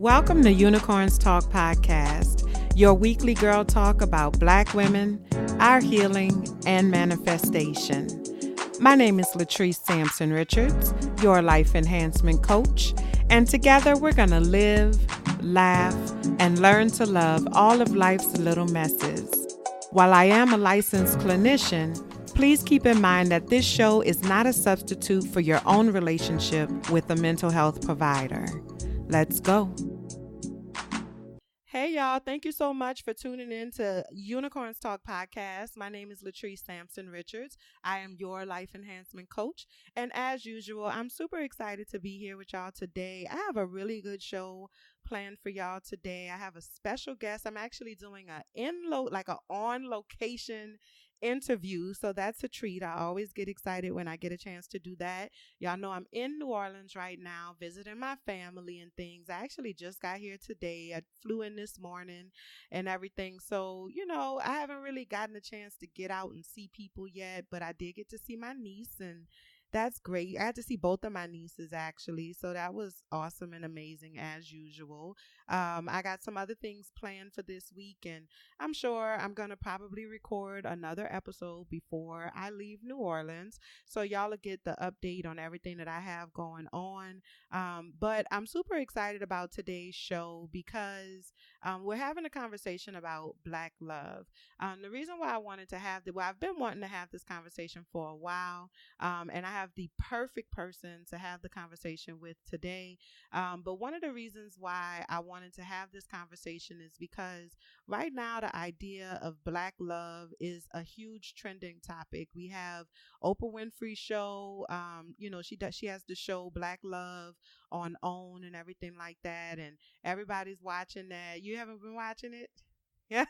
Welcome to Unicorns Talk Podcast, your weekly girl talk about Black women, our healing, and manifestation. My name is Latrice Sampson Richards, your life enhancement coach, and together we're going to live, laugh, and learn to love all of life's little messes. While I am a licensed clinician, please keep in mind that this show is not a substitute for your own relationship with a mental health provider. Let's go. Hey, y'all. Thank you so much for tuning in to Unicorns Talk Podcast. My name is Latrice Sampson Richards. I am your life enhancement coach. And as usual, I'm super excited to be here with y'all today. I have a really good show planned for y'all today. I have a special guest. I'm actually doing a on location interview, so that's a treat. I always get excited when I get a chance to do that. Y'all know I'm in New Orleans right now visiting my family and things. I actually just got here today. I flew in this morning and everything, so I haven't really gotten a chance to get out and see people yet, but I did get to see my niece, and that's great. I had to see both of my nieces actually, so that was awesome and amazing as usual. I got some other things planned for this week, and I'm sure I'm going to probably record another episode before I leave New Orleans, so y'all will get the update on everything that I have going on. But I'm super excited about today's show because we're having a conversation about Black love. The reason why I wanted to I've been wanting to have this conversation for a while, and I have the perfect person to have the conversation with today. But one of the reasons why I wanted to have this conversation is because right now the idea of Black love is a huge trending topic. We have Oprah Winfrey's show. She has the show Black Love on OWN and everything like that, and everybody's watching that. You haven't been watching it? Yeah.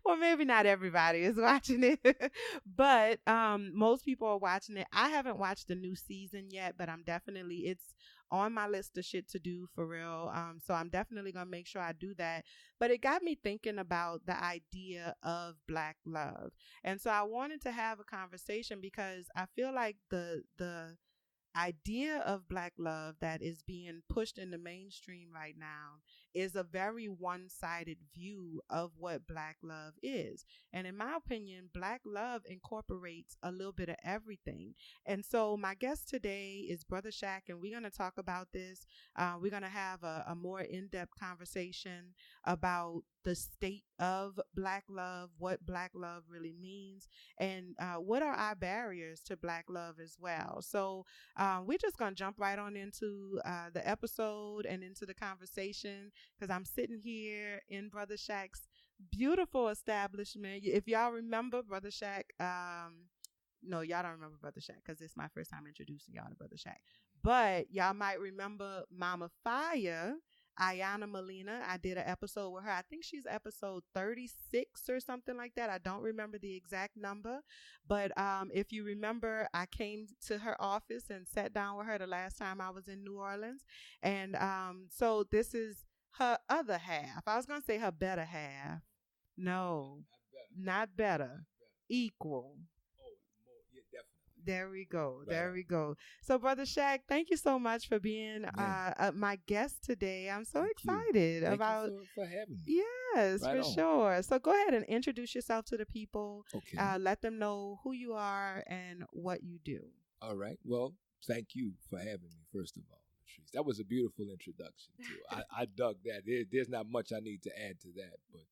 Well, maybe not everybody is watching it, but most people are watching it. I haven't watched the new season yet, but it's on my list of shit to do for real. So I'm definitely going to make sure I do that. But it got me thinking about the idea of Black love. And so I wanted to have a conversation because I feel like the idea of Black love that is being pushed in the mainstream right now is a very one-sided view of what Black love is. And in my opinion, Black love incorporates a little bit of everything. And so my guest today is Brother Shaq, and we're going to talk about this. We're going to have a more in-depth conversation about the state of Black love, what Black love really means, and what are our barriers to Black love as well. So we're just going to jump right on into the episode and into the conversation because I'm sitting here in Brother Shaq's beautiful establishment. If y'all remember Brother Shaq, no, y'all don't remember Brother Shaq because it's my first time introducing y'all to Brother Shaq. But y'all might remember Mama Fire, Ayana Molina. I did an episode with her. I think she's episode 36 or something like that. I don't remember the exact number. But if you remember, I came to her office and sat down with her the last time I was in New Orleans. And so this is her other half. I was going to say her better half. No, not better. Equal. There we go. Right. There we go. So, Brother Shaq, thank you so much for being my guest today. I'm so excited about. Thank you for having me. Yes, right for on. Sure. So, go ahead and introduce yourself to the people. Okay. Let them know who you are and what you do. All right. Well, thank you for having me, first of all. Patrice. That was a beautiful introduction, too. I dug that. There's not much I need to add to that, but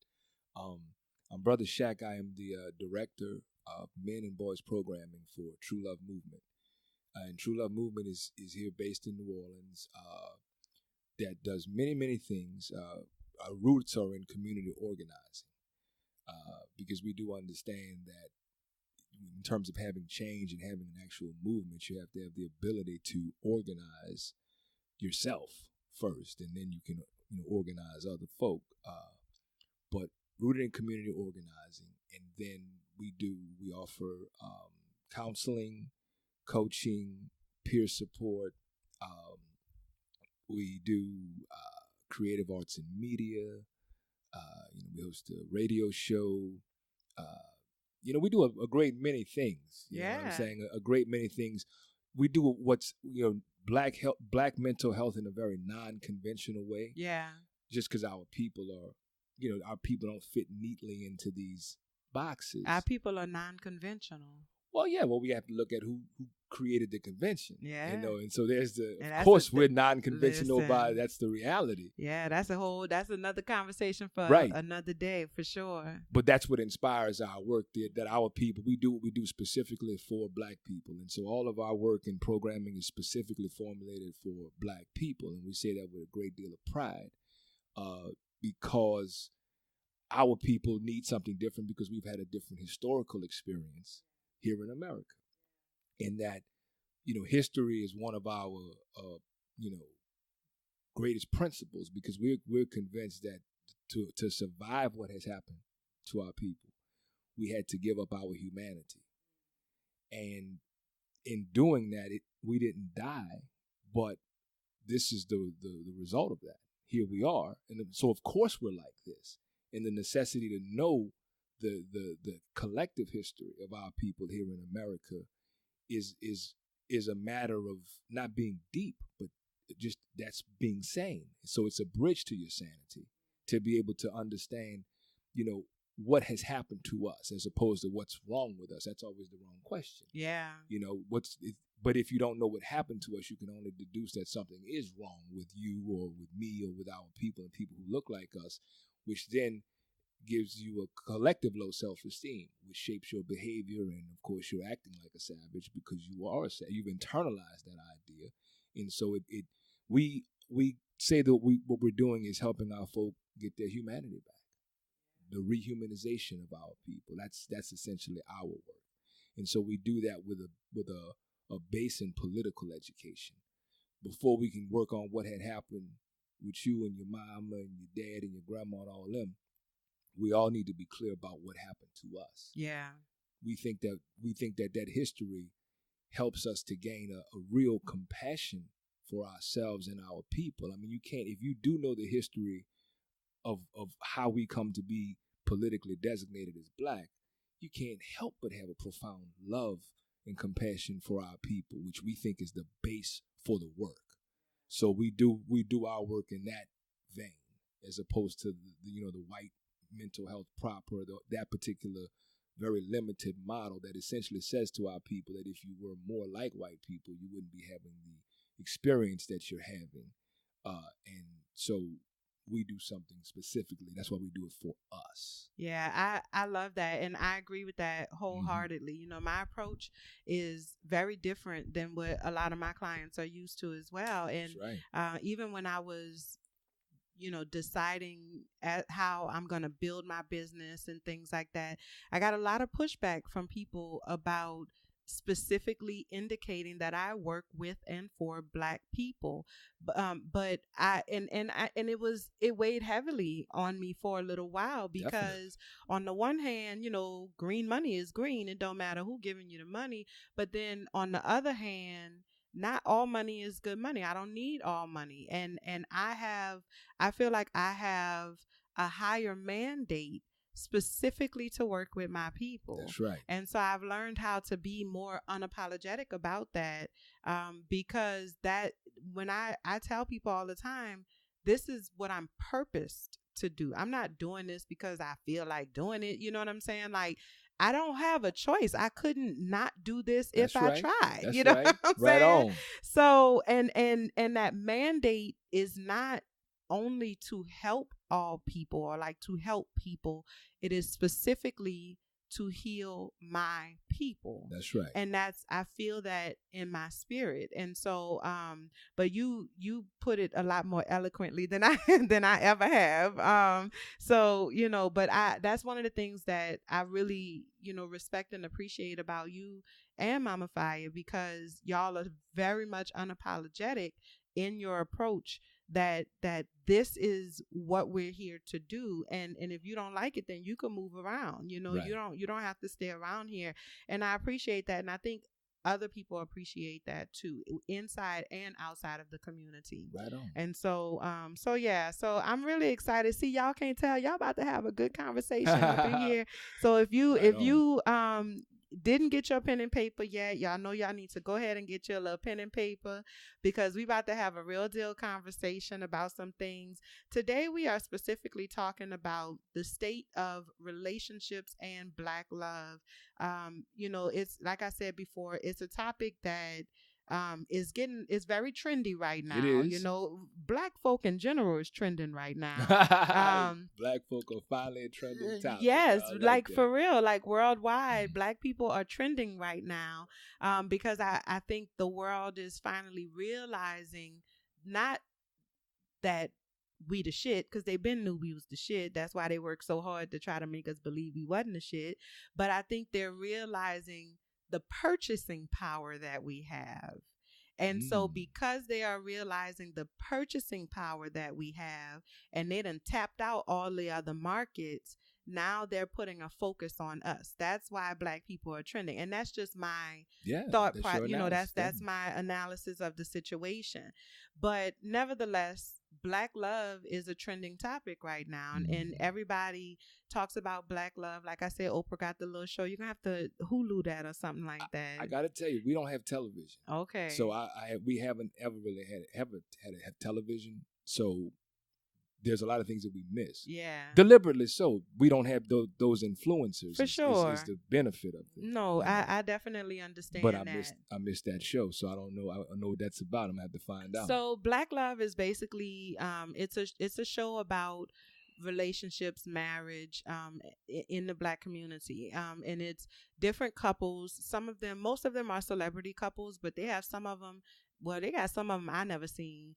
I'm Brother Shaq. I am the director of men and boys programming for True Love Movement. And True Love Movement is here based in New Orleans that does many, many things. Our roots are in community organizing because we do understand that in terms of having change and having an actual movement, you have to have the ability to organize yourself first, and then you can organize other folk. But rooted in community organizing, and then we offer counseling, coaching, peer support. We do creative arts and media. We host a radio show. We do a great many things. You know what I'm saying? A great many things we do what's black mental health in a very non-conventional way. Yeah. Just because our people don't fit neatly into these boxes. Our people are non-conventional. Well, yeah. Well, we have to look at who created the convention. Yeah. And so there's of course we're non-conventional that's the reality. Yeah, that's another conversation for another day for sure. But that's what inspires our work, that our people, we do what we do specifically for Black people. And so all of our work and programming is specifically formulated for Black people. And we say that with a great deal of pride because our people need something different because we've had a different historical experience here in America. In that, history is one of our, greatest principles because we're convinced that to survive what has happened to our people, we had to give up our humanity. And in doing that, we didn't die, but this is the result of that. Here we are. And so, of course, we're like this. And the necessity to know the collective history of our people here in America is a matter of not being deep, but just that's being sane. So it's a bridge to your sanity to be able to understand, what has happened to us as opposed to what's wrong with us. That's always the wrong question. Yeah. But if you don't know what happened to us, you can only deduce that something is wrong with you or with me or with our people and people who look like us, which then gives you a collective low self-esteem, which shapes your behavior, and of course you're acting like a savage because you've internalized that idea. And so we say that what we're doing is helping our folk get their humanity back, the rehumanization of our people. That's essentially our work. And so we do that with a base in political education. Before we can work on what had happened with you and your mama and your dad and your grandma and all them, we all need to be clear about what happened to us. Yeah. We think that history helps us to gain a real compassion for ourselves and our people. I mean, if you do know the history of how we come to be politically designated as Black, you can't help but have a profound love and compassion for our people, which we think is the base for the work. So we do our work in that vein, as opposed to the white mental health proper, that particular very limited model that essentially says to our people that if you were more like white people, you wouldn't be having the experience that you're having. And so we do something specifically. That's why we do it for us. Yeah, I love that. And I agree with that wholeheartedly. Mm-hmm. My approach is very different than what a lot of my clients are used to as well. And that's right. Even when I was deciding how I'm going to build my business and things like that, I got a lot of pushback from people about specifically indicating that I work with and for Black people. But it weighed heavily on me for a little while because Definitely. On the one hand, green money is green. It don't matter who giving you the money. But then on the other hand, not all money is good money. I don't need all money. And I feel like I have a higher mandate specifically to work with my people. That's right. And so I've learned how to be more unapologetic about that, because that when I tell people all the time, this is what I'm purposed to do. I'm not doing this because I feel like doing it. You know what I'm saying? Like, I don't have a choice. I couldn't not do this if I tried. That's you know right. what I'm right saying? On. So, and that mandate is not only to help all people or like to help people. It is specifically to heal my people. That's right. And I feel that in my spirit. And so, but you put it a lot more eloquently than I ever have. So, but that's one of the things that I really, respect and appreciate about you and Mama Fire, because y'all are very much unapologetic in your approach that this is what we're here to do, and if you don't like it, then you can move around. Right. You don't have to stay around here, and I appreciate that, and I think other people appreciate that too, inside and outside of the community. Right on. And so so I'm really excited. See, y'all can't tell, y'all about to have a good conversation up in here. So if you didn't get your pen and paper yet, y'all know y'all need to go ahead and get your little pen and paper, because we about to have a real deal conversation about some things. Today we are specifically talking about the state of relationships and Black love. It's like I said before, it's a topic that is very trendy right It now. is. Black folk in general is trending right now. Black folk are finally a trending topic. Yes, like that. for real, like worldwide, Black people are trending right now, because I think the world is finally realizing not that we the shit, because they been knew we was the shit. That's why they worked so hard to try to make us believe we wasn't the shit. But I think they're realizing the purchasing power that we have. And so because they are realizing the purchasing power that we have, and they done tapped out all the other markets, now they're putting a focus on us. That's why Black people are trending. And that's just my thought process. That's my analysis of the situation. But nevertheless, Black love is a trending topic right now. And everybody talks about Black love. Like I said, Oprah got the little show. You're going to have to Hulu that or something like that. I got to tell you, we don't have television. Okay. So we haven't ever really had television. So there's a lot of things that we miss. Yeah. Deliberately so. We don't have those influencers. For sure. Is the benefit of it. No, I definitely understand but that. I missed that show, so I don't know. I know what that's about. I'm going to have to find out. So Black Love is basically, it's a show about relationships, marriage, in the Black community. And it's different couples. Most of them are celebrity couples, but they have some of them, they got some of them I never seen,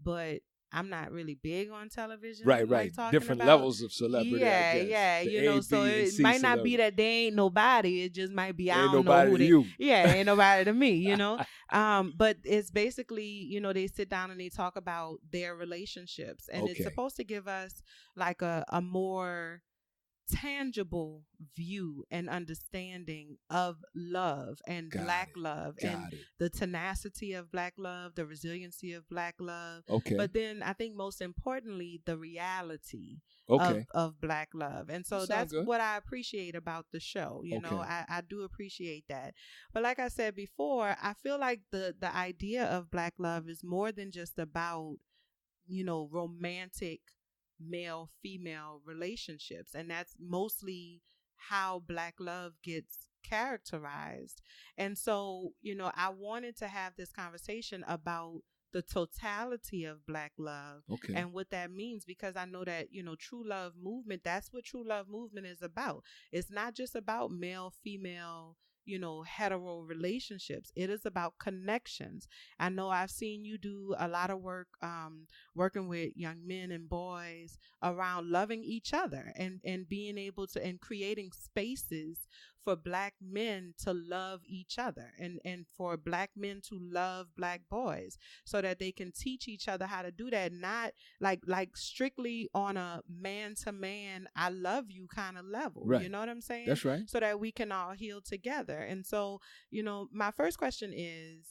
but I'm not really big on television. Right. Like Different levels of celebrity. Yeah. The So it C might not celebrity. be that they ain't nobody. It just might be I ain't don't know nobody who to they. You. Yeah, ain't nobody to me. But it's basically they sit down and they talk about their relationships, and it's supposed to give us like a more tangible view and understanding of love and Black love and the tenacity of Black love, the resiliency of Black love. Okay. But then I think most importantly, the reality of Black love. And so that's good. what I appreciate about the show. I do appreciate that. But like I said before, I feel like the idea of Black love is more than just about, romantic male-female relationships, and that's mostly how Black love gets characterized. And so I wanted to have this conversation about the totality of Black love and what that means, because I know that true love movement, that's what true love movement is about. It's not just about male female hetero relationships. It is about connections. I know I've seen you do a lot of work working with young men and boys around loving each other and being able to, and creating spaces for Black men to love each other and for Black men to love Black boys, so that they can teach each other how to do that, not like strictly on a man to man I love you kind of level. Right. You know what I'm saying? That's right. So that we can all heal together. And so my first question is,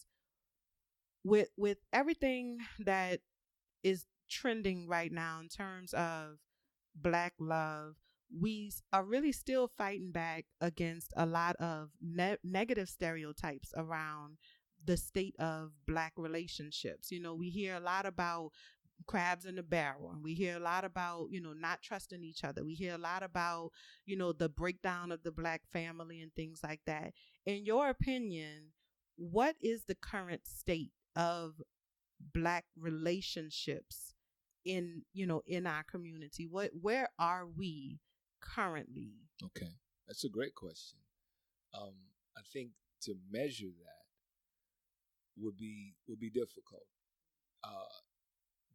with everything that is trending right now in terms of Black love, we are really still fighting back against a lot of negative stereotypes around the state of Black relationships. We hear a lot about crabs in the barrel, and we hear a lot about not trusting each other. We hear a lot about the breakdown of the Black family and things like that. In your opinion, what is the current state of Black relationships in our community? Where are we currently? Okay, that's a great question. I think to measure that would be difficult.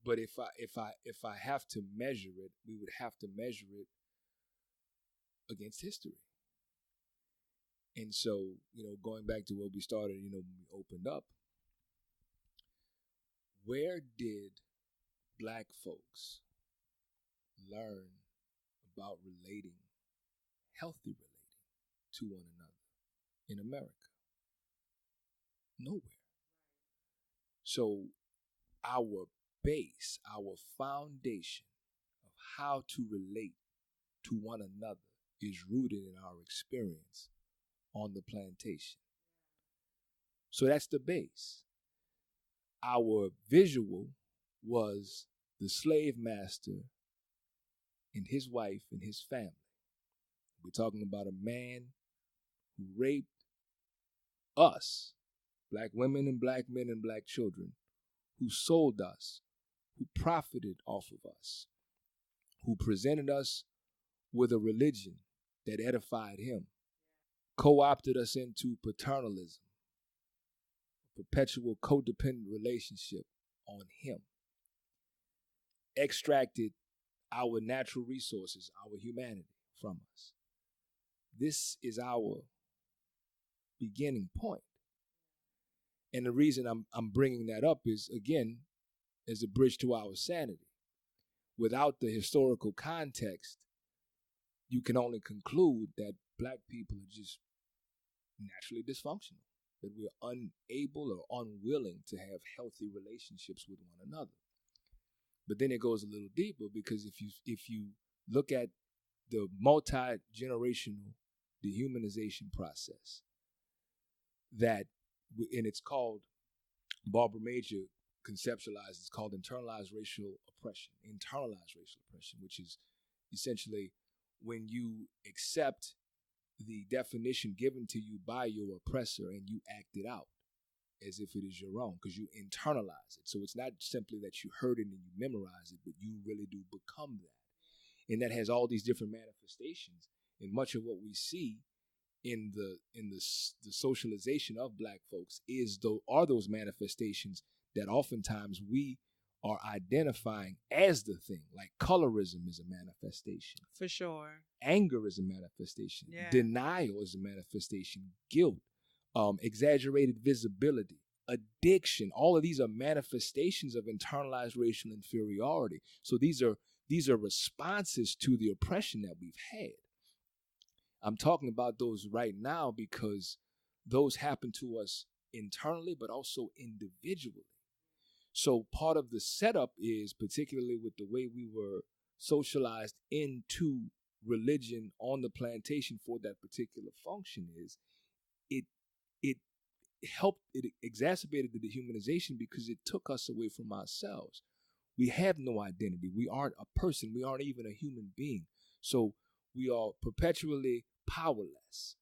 But if I have to measure it, we would have to measure it against history. And so, going back to where we started, when we opened up, where did Black folks learn about healthy relating to one another in America? Nowhere. So our base, our foundation of how to relate to one another is rooted in our experience on the plantation. So that's the base. Our visual was the slave master and his wife and his family. We're talking about a man who raped us, black women and black men and black children, who sold us, who profited off of us, who presented us with a religion that edified him, co-opted us into paternalism, perpetual codependent relationship on him, extracted our natural resources, our humanity from us. This is our beginning point. And the reason I'm bringing that up is, again, as a bridge to our sanity. Without the historical context, you can only conclude that black people are just naturally dysfunctional, that we're unable or unwilling to have healthy relationships with one another. But then it goes a little deeper, because if you look at the multi-generational dehumanization process, that, and it's called, Barbara Major conceptualized, it's called internalized racial oppression, which is essentially when you accept the definition given to you by your oppressor and you act it out as if it is your own, because you internalize it. So it's not simply that you heard it and you memorize it, but you really do become that. And that has all these different manifestations. And much of what we see in the socialization of black folks are those manifestations that oftentimes we are identifying as the thing. Like colorism is a manifestation. For sure. Anger is a manifestation. Yeah. Denial is a manifestation. Guilt, exaggerated visibility, addiction. All of these are manifestations of internalized racial inferiority. So these are responses to the oppression that we've had. I'm talking about those right now because those happen to us internally, but also individually. So part of the setup is, particularly with the way we were socialized into religion on the plantation for that particular function, is it exacerbated the dehumanization because it took us away from ourselves. We have no identity. We aren't a person. We aren't even a human being. So we are perpetually powerless.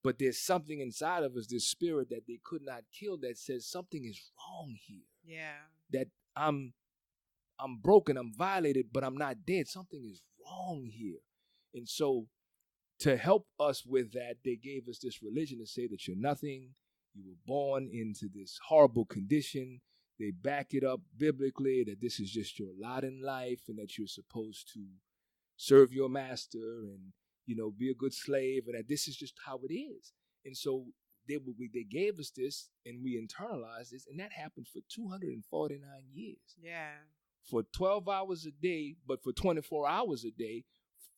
But there's something inside of us, this spirit that they could not kill, that says something is wrong here. Yeah. That I'm broken, I'm violated, but I'm not dead. Something is wrong here. And so to help us with that, they gave us this religion to say that you're nothing. You were born into this horrible condition. They back it up biblically that this is just your lot in life and that you're supposed to serve your master and, be a good slave, and that this is just how it is. And so they gave us this, and we internalized this, and that happened for 249 years. Yeah. For 12 hours a day, but for 24 hours a day,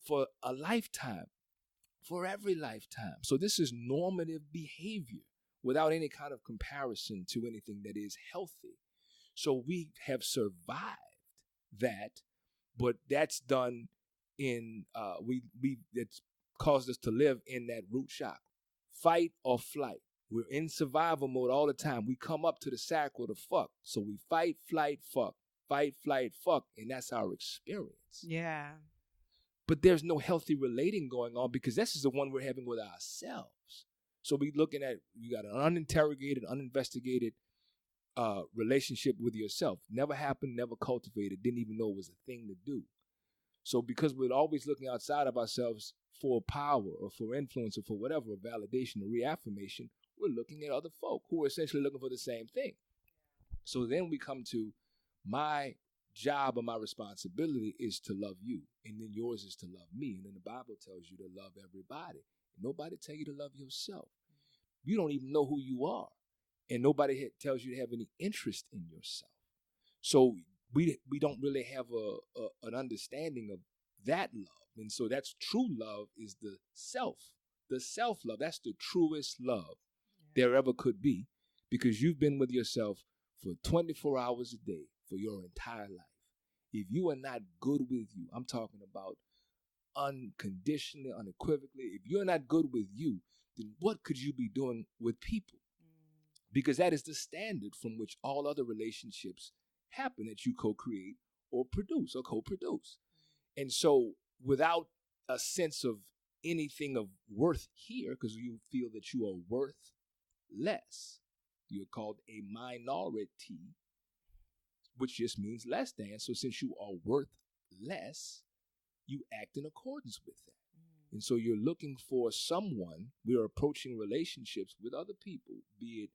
for a lifetime, for every lifetime. So this is normative behavior without any kind of comparison to anything that is healthy. So we have survived that, but that's done in it's caused us to live in that root shock, fight or flight. We're in survival mode all the time. We come up to the sack or the fuck, so we fight, flight, fuck, and that's our experience. Yeah. But there's no healthy relating going on because this is the one we're having with ourselves. So we looking at, you got an uninterrogated, uninvestigated relationship with yourself. Never happened, never cultivated, didn't even know it was a thing to do. So because we're always looking outside of ourselves for power or for influence or for whatever, validation or reaffirmation, we're looking at other folk who are essentially looking for the same thing. So then we come to, my job or my responsibility is to love you, and then yours is to love me. And then the Bible tells you to love everybody. Nobody tell you to love yourself. You don't even know who you are, and nobody tells you to have any interest in yourself. So we don't really have an understanding of that love. And so that's true love, is the self-love. That's the truest love there ever could be, because you've been with yourself for 24 hours a day for your entire life. If you are not good with you, I'm talking about unconditionally, unequivocally, if you're not good with you, then what could you be doing with people? Because that is the standard from which all other relationships happen, that you co-create or produce or co-produce. And so without a sense of anything of worth here, because you feel that you are worth less, you're called a minority, which just means less than. So since you are worth less, you act in accordance with that. And so you're looking for someone, we are approaching relationships with other people, be it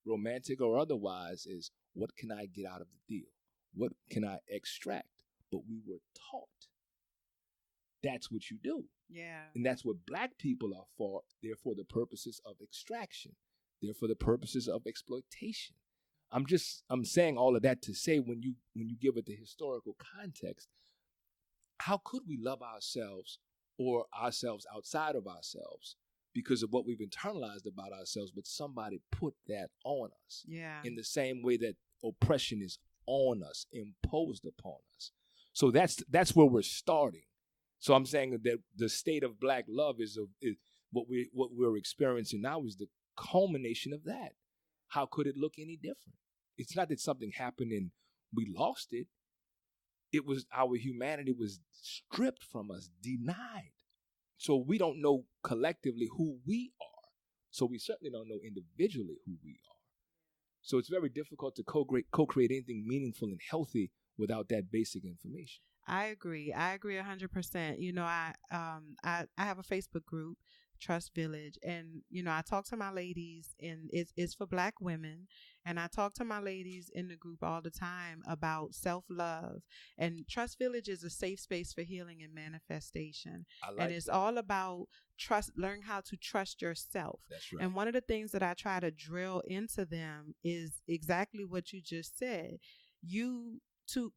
romantic or otherwise, is what can I get out of the deal? What can I extract? But we were taught that's what you do. Yeah. And that's what Black people are for. They're for the purposes of extraction. They're for the purposes of exploitation. I'm saying all of that to say, when you give it the historical context, how could we love ourselves or ourselves outside of ourselves because of what we've internalized about ourselves, but somebody put that on us? Yeah. In the same way that oppression is on us, imposed upon us. So that's where we're starting. So I'm saying that the state of Black love is what we're experiencing now is the culmination of that. How could it look any different? It's not that something happened and we lost it. It was our humanity was stripped from us, denied. So we don't know collectively who we are. So we certainly don't know individually who we are. So it's very difficult to co-create anything meaningful and healthy without that basic information. I agree 100%. You know, I have a Facebook group, Trust Village, and you know, I talk to my ladies, and it's for Black women, and I talk to my ladies in the group all the time about self-love. And Trust Village is a safe space for healing and manifestation. And it's all about learn how to trust yourself. That's right. And one of the things that I try to drill into them is exactly what you just said.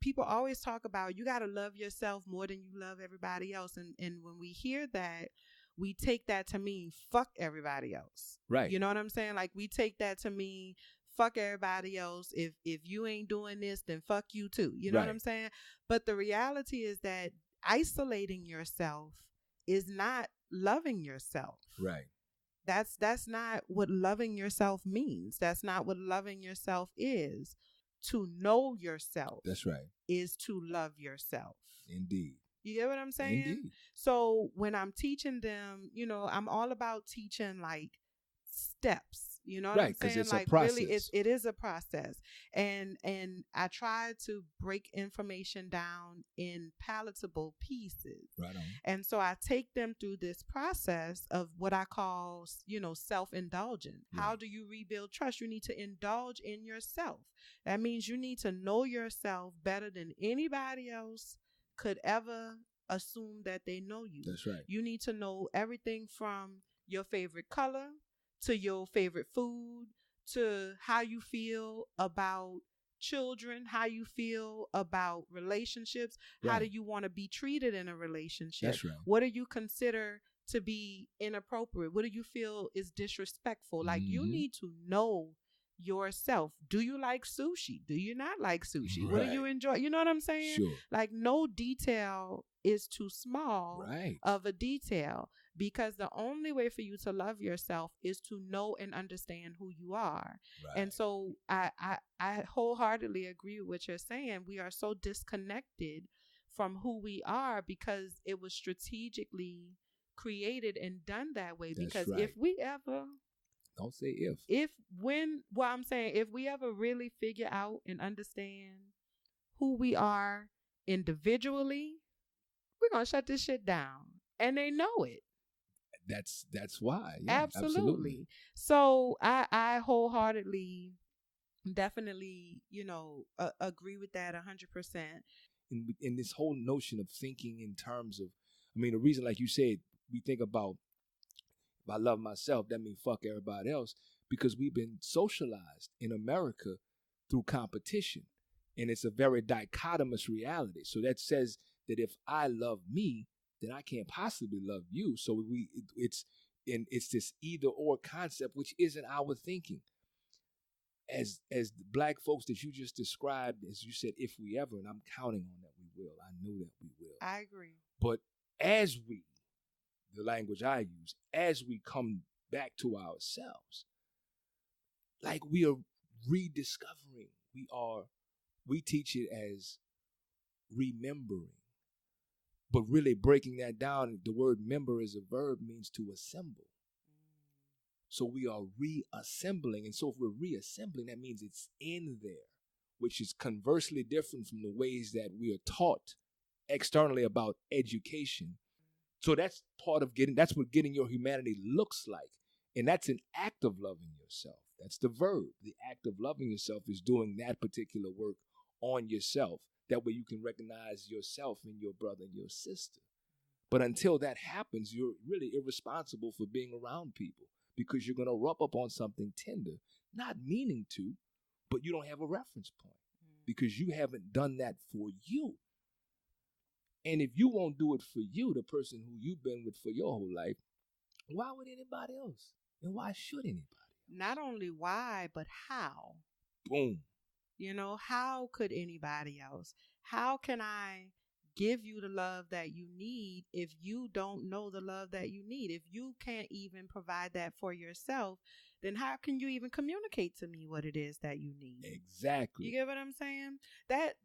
People always talk about you got to love yourself more than you love everybody else. And when we hear that, we take that to mean fuck everybody else. Right. You know what I'm saying? Like, we take that to mean fuck everybody else. If you ain't doing this, then fuck you too. You know what I'm saying? But the reality is that isolating yourself is not loving yourself. Right. That's not what loving yourself means. That's not what loving yourself is. To know yourself. That's right. Is to love yourself. Indeed. You get what I'm saying? Indeed. So when I'm teaching them, you know, I'm all about teaching like steps. You know what I'm saying? Right, because it's like a process. Really, it is a process, and I try to break information down in palatable pieces. Right on. And so I take them through this process of what I call, you know, self-indulgent. Right. How do you rebuild trust? You need to indulge in yourself. That means you need to know yourself better than anybody else could ever assume that they know you. That's right. You need to know everything from your favorite color to your favorite food, to how you feel about children, how you feel about relationships, how do you want to be treated in a relationship? That's right. What do you consider to be inappropriate? What do you feel is disrespectful? Like, you need to know yourself. Do you like sushi? Do you not like sushi? Right. What do you enjoy? You know what I'm saying? Sure. Like, no detail is too small of a detail, because the only way for you to love yourself is to know and understand who you are. Right. And so I wholeheartedly agree with what you're saying. We are so disconnected from who we are because it was strategically created and done that way. That's because right. if we ever Don't say if. I'm saying, if we ever really figure out and understand who we are individually, we're going to shut this shit down. And they know it. That's why. Yeah, absolutely. So I wholeheartedly, definitely, you know, agree with that 100%. In this whole notion of thinking in terms of, I mean, the reason, like you said, we think about, if I love myself, that means fuck everybody else, because we've been socialized in America through competition. And it's a very dichotomous reality. So that says that if I love me, then I can't possibly love you. So it's this either or concept, which isn't our thinking. As the Black folks that you just described, as you said, if we ever, and I'm counting on that we will. I know that we will. I agree. But as we, the language I use, as we come back to ourselves. Like we are rediscovering. We teach it as remembering. But really breaking that down, the word member as a verb means to assemble. So we are reassembling. And so if we're reassembling, that means it's in there, which is conversely different from the ways that we are taught externally about education. So that's that's what getting your humanity looks like. And that's an act of loving yourself. That's the verb. The act of loving yourself is doing that particular work on yourself. That way you can recognize yourself in your brother and your sister. But until that happens, you're really irresponsible for being around people because you're going to rub up on something tender, not meaning to, but you don't have a reference point because you haven't done that for you. And if you won't do it for you, the person who you've been with for your whole life, why would anybody else? And why should anybody else? Not only why, but how. Boom. You know, how could anybody else? How can I give you the love that you need if you don't know the love that you need? If you can't even provide that for yourself, then how can you even communicate to me what it is that you need? Exactly. You get what I'm saying?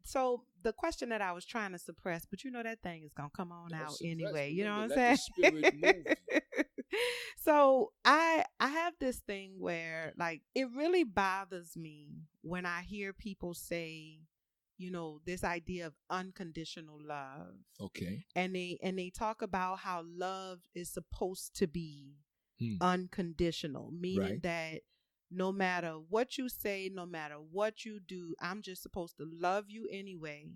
So the question that I was trying to suppress, but you know that thing is going to come on out anyway. You know what I'm saying? Let the spirit move. So I have this thing where like it really bothers me when I hear people say, you know, this idea of unconditional love. Okay. And they talk about how love is supposed to be unconditional, meaning that no matter what you say, no matter what you do, I'm just supposed to love you anyway.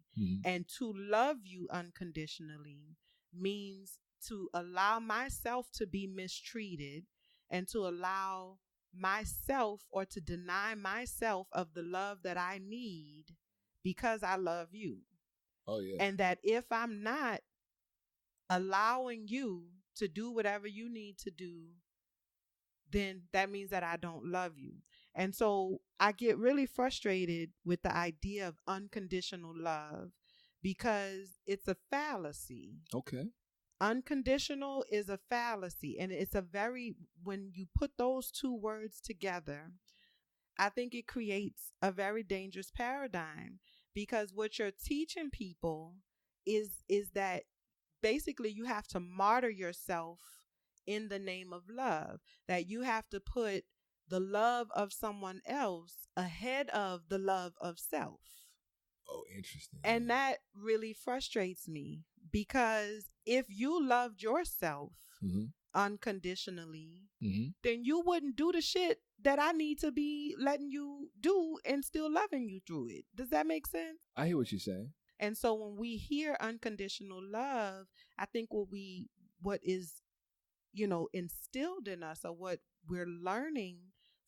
And to love you unconditionally means to allow myself to be mistreated and to allow myself or to deny myself of the love that I need because I love you. Oh, yeah. And that if I'm not allowing you to do whatever you need to do, then that means that I don't love you. And so I get really frustrated with the idea of unconditional love because it's a fallacy. Okay. Unconditional is a fallacy. And it's when you put those two words together, I think it creates a very dangerous paradigm because what you're teaching people is that basically you have to martyr yourself in the name of love, that you have to put the love of someone else ahead of the love of self. Oh, interesting. And that really frustrates me because if you loved yourself unconditionally, then you wouldn't do the shit that I need to be letting you do and still loving you through it. Does that make sense? I hear what you're saying. And so when we hear unconditional love, I think what is, you know, instilled in us or what we're learning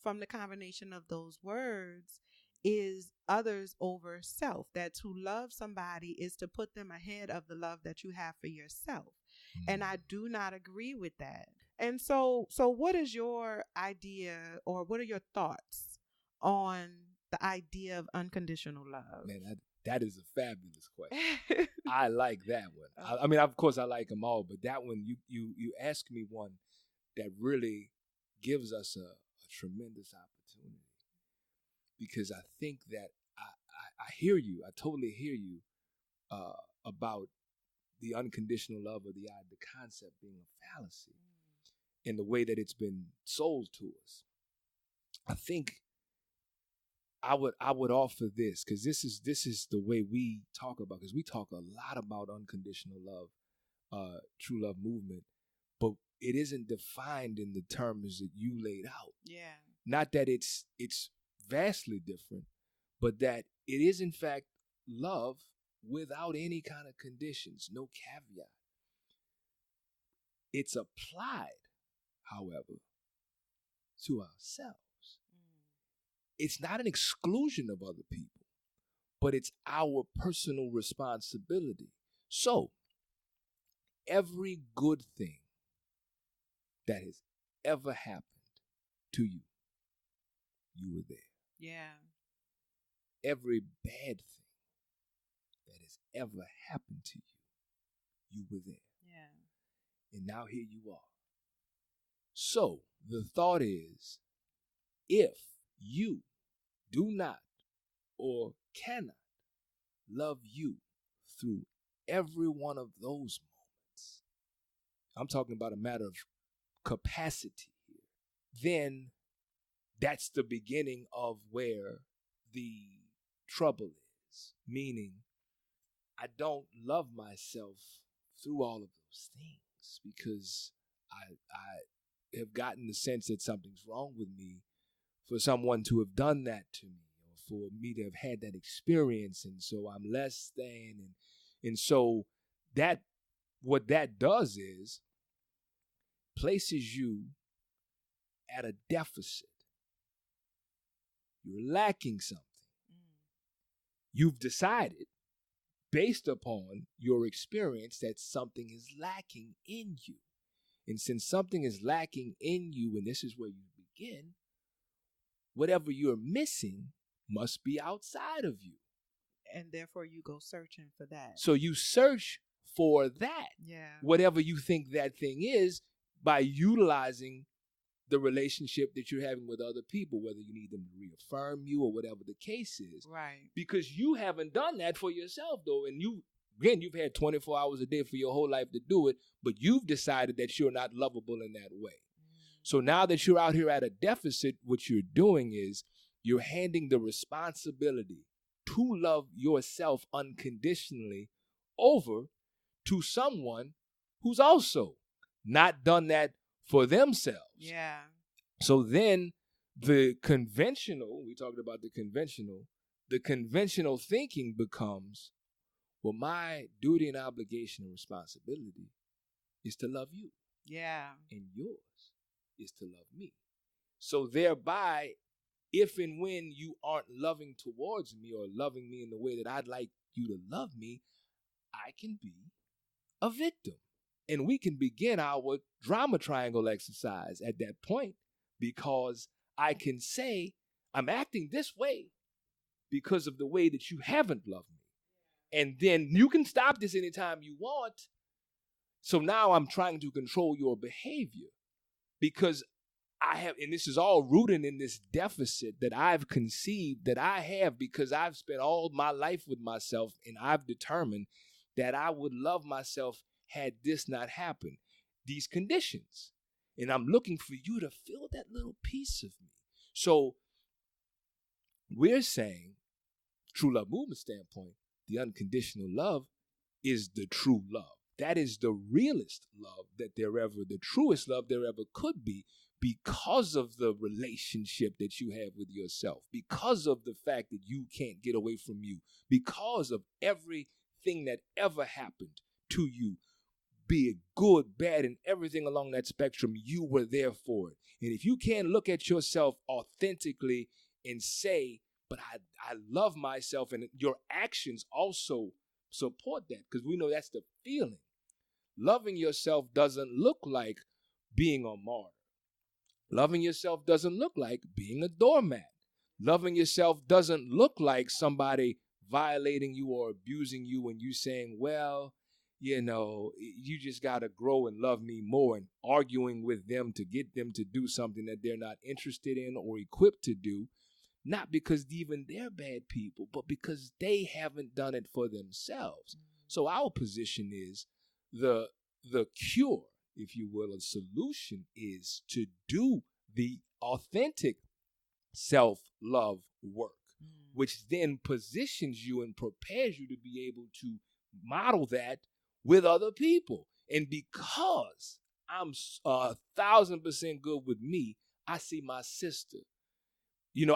from the combination of those words is others over self, that to love somebody is to put them ahead of the love that you have for yourself. And I do not agree with that. And so what is your idea or what are your thoughts on the idea of unconditional love? Man, that is a fabulous question. I like that one. I mean, of course, I like them all, but that one, you ask me one that really gives us a tremendous opportunity because I think that I hear you. I totally hear you about the unconditional love or the concept being a fallacy in the way that it's been sold to us. I think I would offer this because this is the way we talk about, because we talk a lot about unconditional love, true love movement, but it isn't defined in the terms that you laid out. Yeah. Not that it's vastly different, but that it is in fact love without any kind of conditions, no caveat. It's applied, however, to ourselves. It's not an exclusion of other people, but it's our personal responsibility. So, every good thing that has ever happened to you, you were there. Yeah. Every bad thing that has ever happened to you, you were there. Yeah. And now here you are. So the thought is, if you do not or cannot love you through every one of those moments, I'm talking about a matter of capacity here, then that's the beginning of where the trouble is. Meaning, I don't love myself through all of those things because I have gotten the sense that something's wrong with me for someone to have done that to me, or for me to have had that experience, and so I'm less than, and so that, what that does is places you at a deficit. You're lacking something. You've decided, based upon your experience, that something is lacking in you. And since something is lacking in you, and this is where you begin, whatever you're missing must be outside of you. And therefore you go searching for that. So you search for that. Yeah. Whatever you think that thing is, by utilizing the relationship that you're having with other people, whether you need them to reaffirm you or whatever the case is. Right. Because you haven't done that for yourself, though. And you've had 24 hours a day for your whole life to do it, but you've decided that you're not lovable in that way. So now that you're out here at a deficit, what you're doing is you're handing the responsibility to love yourself unconditionally over to someone who's also not done that for themselves. Yeah. So then we talked about the conventional thinking becomes, well, my duty and obligation and responsibility is to love you. Yeah. And yours is to love me. So thereby, if and when you aren't loving towards me or loving me in the way that I'd like you to love me, I can be a victim. And we can begin our drama triangle exercise at that point, because I can say, I'm acting this way because of the way that you haven't loved me. And then you can stop this anytime you want. So now I'm trying to control your behavior because I have, and this is all rooted in this deficit that I've conceived that I have because I've spent all my life with myself, and I've determined that I would love myself had this not happened, these conditions. And I'm looking for you to fill that little piece of me. So we're saying, true love movement standpoint, the unconditional love is the true love. That is the realest love the truest love there ever could be, because of the relationship that you have with yourself, because of the fact that you can't get away from you, because of everything that ever happened to you, be it good, bad, and everything along that spectrum, you were there for it. And if you can't look at yourself authentically and say, but I love myself, and your actions also support that, because we know that's the feeling. Loving yourself doesn't look like being a martyr. Loving yourself doesn't look like being a doormat. Loving yourself doesn't look like somebody violating you or abusing you and you saying, well, you just got to grow and love me more, and arguing with them to get them to do something that they're not interested in or equipped to do. Not because even they're bad people, but because they haven't done it for themselves. So our position is the cure, if you will, a solution is to do the authentic self-love work, which then positions you and prepares you to be able to model that with other people. And because I'm 1,000% good with me, I see my sister.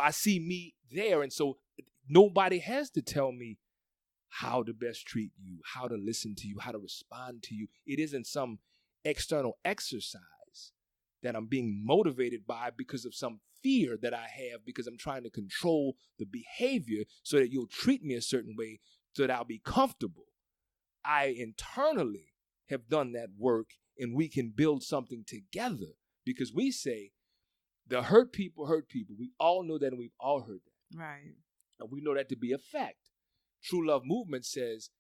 I see me there. And so nobody has to tell me how to best treat you, how to listen to you, how to respond to you. It isn't some external exercise that I'm being motivated by because of some fear that I have, because I'm trying to control the behavior so that you'll treat me a certain way so that I'll be comfortable. I internally have done that work, and we can build something together, because we say the hurt people hurt people. We all know that, and we've all heard that. Right. And we know that to be a fact. True Love Movement says,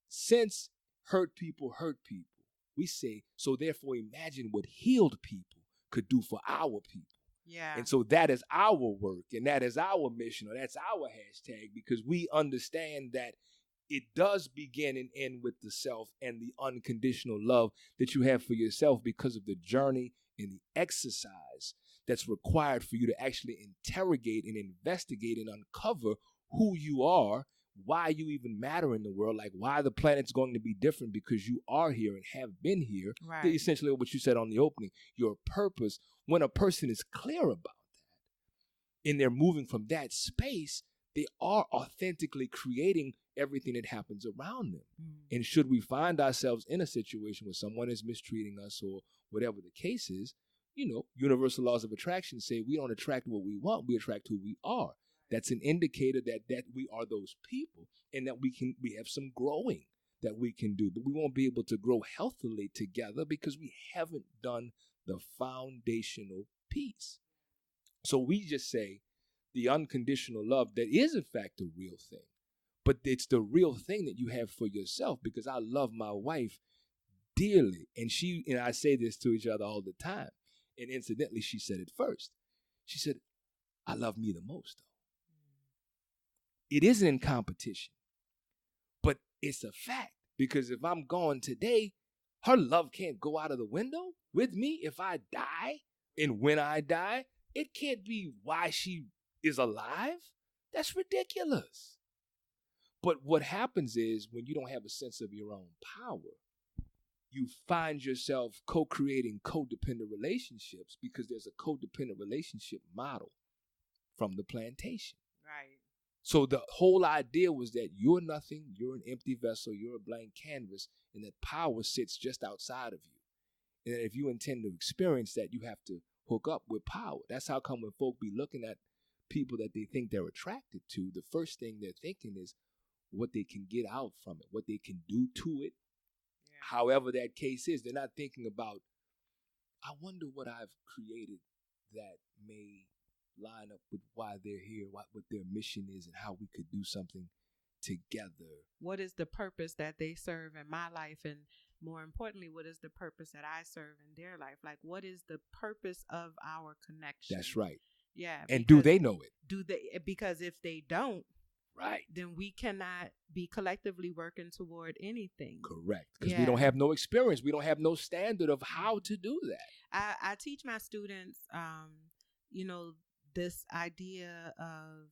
since hurt people hurt people, we say, so therefore imagine what healed people could do for our people. Yeah. And so that is our work, and that is our mission, or that's our hashtag, because we understand that it does begin and end with the self and the unconditional love that you have for yourself, because of the journey and the exercise that's required for you to actually interrogate and investigate and uncover who you are, why you even matter in the world, like why the planet's going to be different because you are here and have been here. Right. Essentially what you said on the opening, your purpose. When a person is clear about that and they're moving from that space, they are authentically creating everything that happens around them. And should we find ourselves in a situation where someone is mistreating us or whatever the case is, universal laws of attraction say we don't attract what we want, we attract who we are. That's an indicator that we are those people, and that we have some growing that we can do. But we won't be able to grow healthily together because we haven't done the foundational piece. So we just say the unconditional love that is in fact a real thing. But it's the real thing that you have for yourself, because I love my wife dearly. And she and I say this to each other all the time. And incidentally, she said it first. She said, I love me the most, though. It isn't in competition, but it's a fact, because if I'm gone today, her love can't go out of the window with me if I die. And when I die, it can't be why she is alive. That's ridiculous. But what happens is, when you don't have a sense of your own power, you find yourself co-creating codependent relationships, because there's a codependent relationship model from the plantation. Right. So the whole idea was that you're nothing, you're an empty vessel, you're a blank canvas, and that power sits just outside of you. And that if you intend to experience that, you have to hook up with power. That's how come when folk be looking at people that they think they're attracted to, the first thing they're thinking is what they can get out from it, what they can do to it. Yeah. However that case is, they're not thinking about, I wonder what I've created that may line up with why they're here, what their mission is, and how we could do something together. What is the purpose that they serve in my life? And more importantly, what is the purpose that I serve in their life? Like, what is the purpose of our connection? That's right. Yeah. And do they know it? Because if they don't, right, then we cannot be collectively working toward anything. Correct. Because we don't have no experience. We don't have no standard of how to do that. I teach my students, this idea of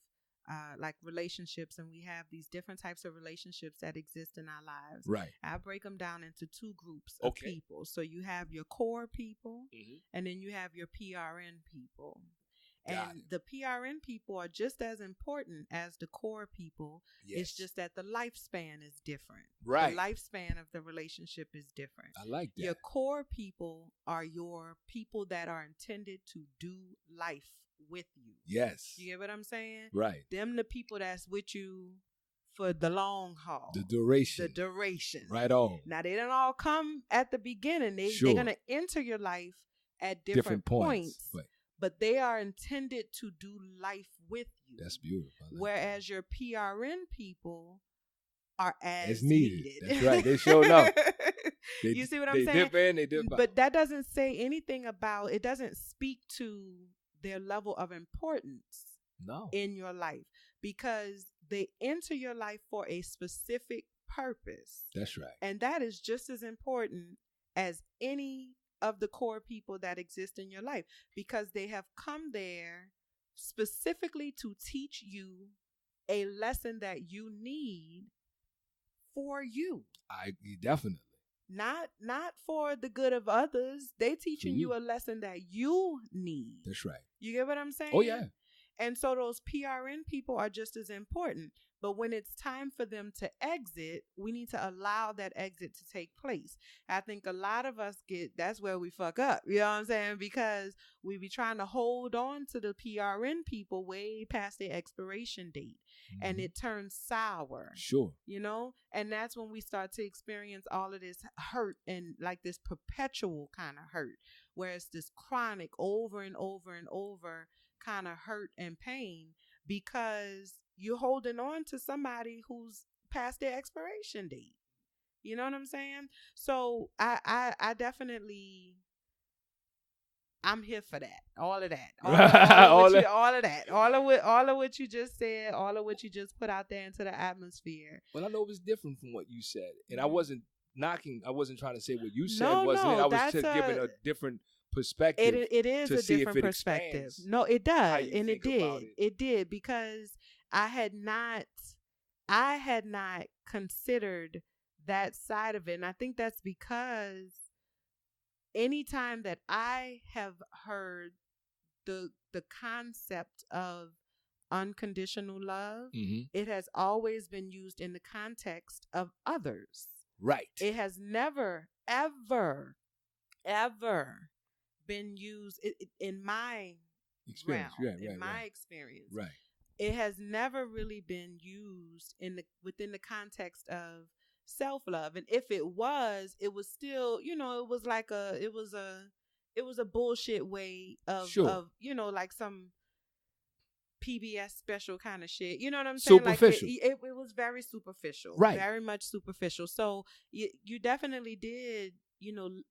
like relationships, and we have these different types of relationships that exist in our lives. Right. I break them down into two groups of people. So you have your core people, and then you have your PRN people. And the PRN people are just as important as the core people. Yes. It's just that the lifespan is different. Right. The lifespan of the relationship is different. I like that. Your core people are your people that are intended to do life with you. Yes. You get what I'm saying? Right. Them the people that's with you for the long haul. The duration. The duration. Right on. Now, they don't all come at the beginning. They're going to enter your life at different points. But they are intended to do life with you. That's beautiful. Whereas that. Your PRN people are as needed. That's right. They showed up. You see what I'm saying? They dip in, they dip out. But that doesn't say anything about, it doesn't speak to their level of importance in your life, because they enter your life for a specific purpose. That's right. And that is just as important as any of the core people that exist in your life, because they have come there specifically to teach you a lesson that you need for you. Definitely. Not for the good of others. They teaching you a lesson that you need. That's right. You get what I'm saying? Oh, yeah. And so those PRN people are just as important. But when it's time for them to exit, we need to allow that exit to take place. I think a lot of us that's where we fuck up. You know what I'm saying? Because we be trying to hold on to the PRN people way past their expiration date. Mm-hmm. And it turns sour. Sure. And that's when we start to experience all of this hurt, and like this perpetual kind of hurt, where it's this chronic over and over and over kind of hurt and pain, because you're holding on to somebody who's past their expiration date. You know what I'm saying? So I definitely I'm here for that. All of that. All of what you just said, all of what you just put out there into the atmosphere. Well, I know it was different from what you said. And I wasn't knocking, I wasn't trying to say what you said No, wasn't it. I was that's just giving a different perspective. It is to a see different if it perspective. expands No, it how does. you And it think about did. it. It did, because I had not considered that side of it. And I think that's because anytime that I have heard the concept of unconditional love, it has always been used in the context of others. Right. It has never, ever, ever been used in my experience. realm, my experience. Right. It has never really been used within the context of self-love. And if it was still, it was like it was a bullshit way of like some PBS special kind of shit. You know what I'm saying? Superficial. Like it was very superficial. Right. Very much superficial. So you definitely did,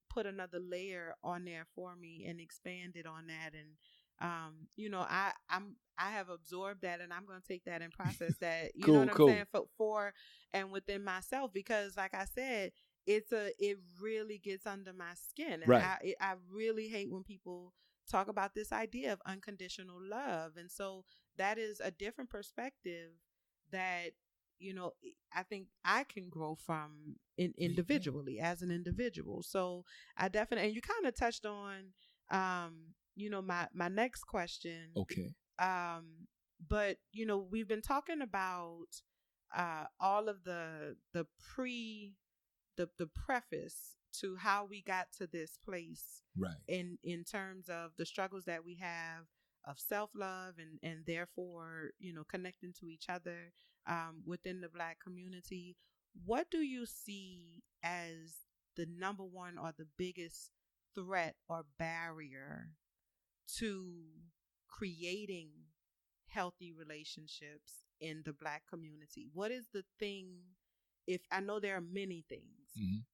put another layer on there for me and expanded on that. And I have absorbed that, and I'm going to take that and process that. You know what I'm saying? For and within myself, because like I said, it really gets under my skin. Right. I really hate when people talk about this idea of unconditional love. And so that is a different perspective that, I think I can grow from individually as an individual. So I definitely, and you kind of touched on, my next question. Okay. But, we've been talking about all of the preface to how we got to this place, right? In terms of the struggles that we have of self-love and therefore, connecting to each other within the Black community. What do you see as the number one or the biggest threat or barrier to creating healthy relationships in the Black community? What is the thing? If I know there are many things,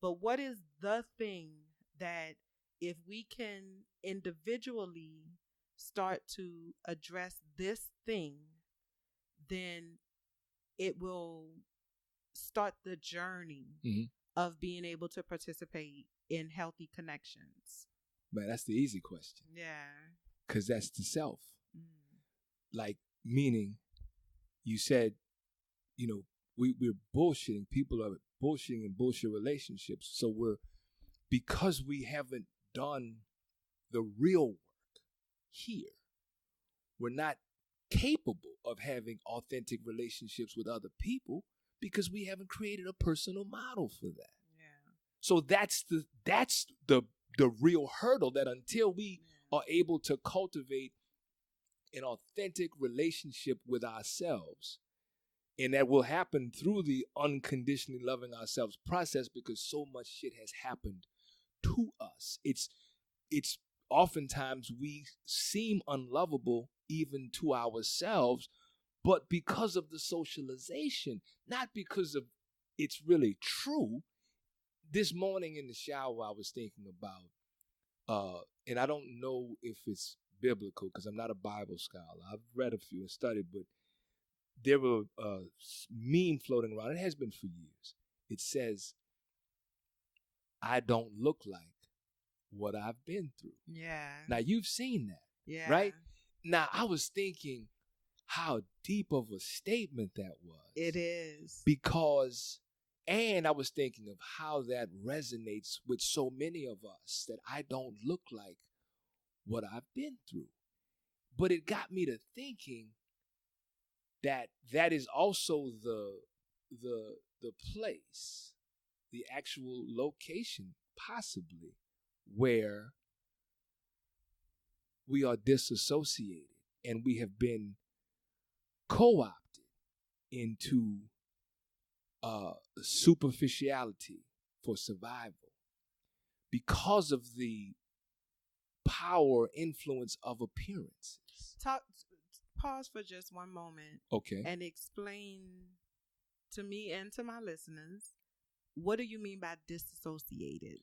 but what is the thing that if we can individually start to address this thing, then it will start the journey of being able to participate in healthy connections? Man, that's the easy question. Yeah. Because that's the self. Like, meaning, you said, we're bullshitting. People are bullshitting in bullshit relationships. So because we haven't done the real work here, we're not capable of having authentic relationships with other people because we haven't created a personal model for that. Yeah. So that's the real hurdle, that until we are able to cultivate an authentic relationship with ourselves, and that will happen through the unconditionally loving ourselves process, because so much shit has happened to us. It's oftentimes we seem unlovable even to ourselves, but because of the socialization, not because of it's really true. This morning in the shower, I was thinking about, and I don't know if it's biblical because I'm not a Bible scholar. I've read a few and studied, but there were a meme floating around. It has been for years. It says, "I don't look like what I've been through." Yeah. Now, you've seen that. Yeah. Right? Now, I was thinking how deep of a statement that was. It is. And I was thinking of how that resonates with so many of us, that I don't look like what I've been through. But it got me to thinking that is also the place, the actual location, possibly, where we are disassociated and we have been co-opted into superficiality for survival because of the power influence of appearances. Pause for just one moment. Okay. And explain to me and to my listeners, what do you mean by disassociated?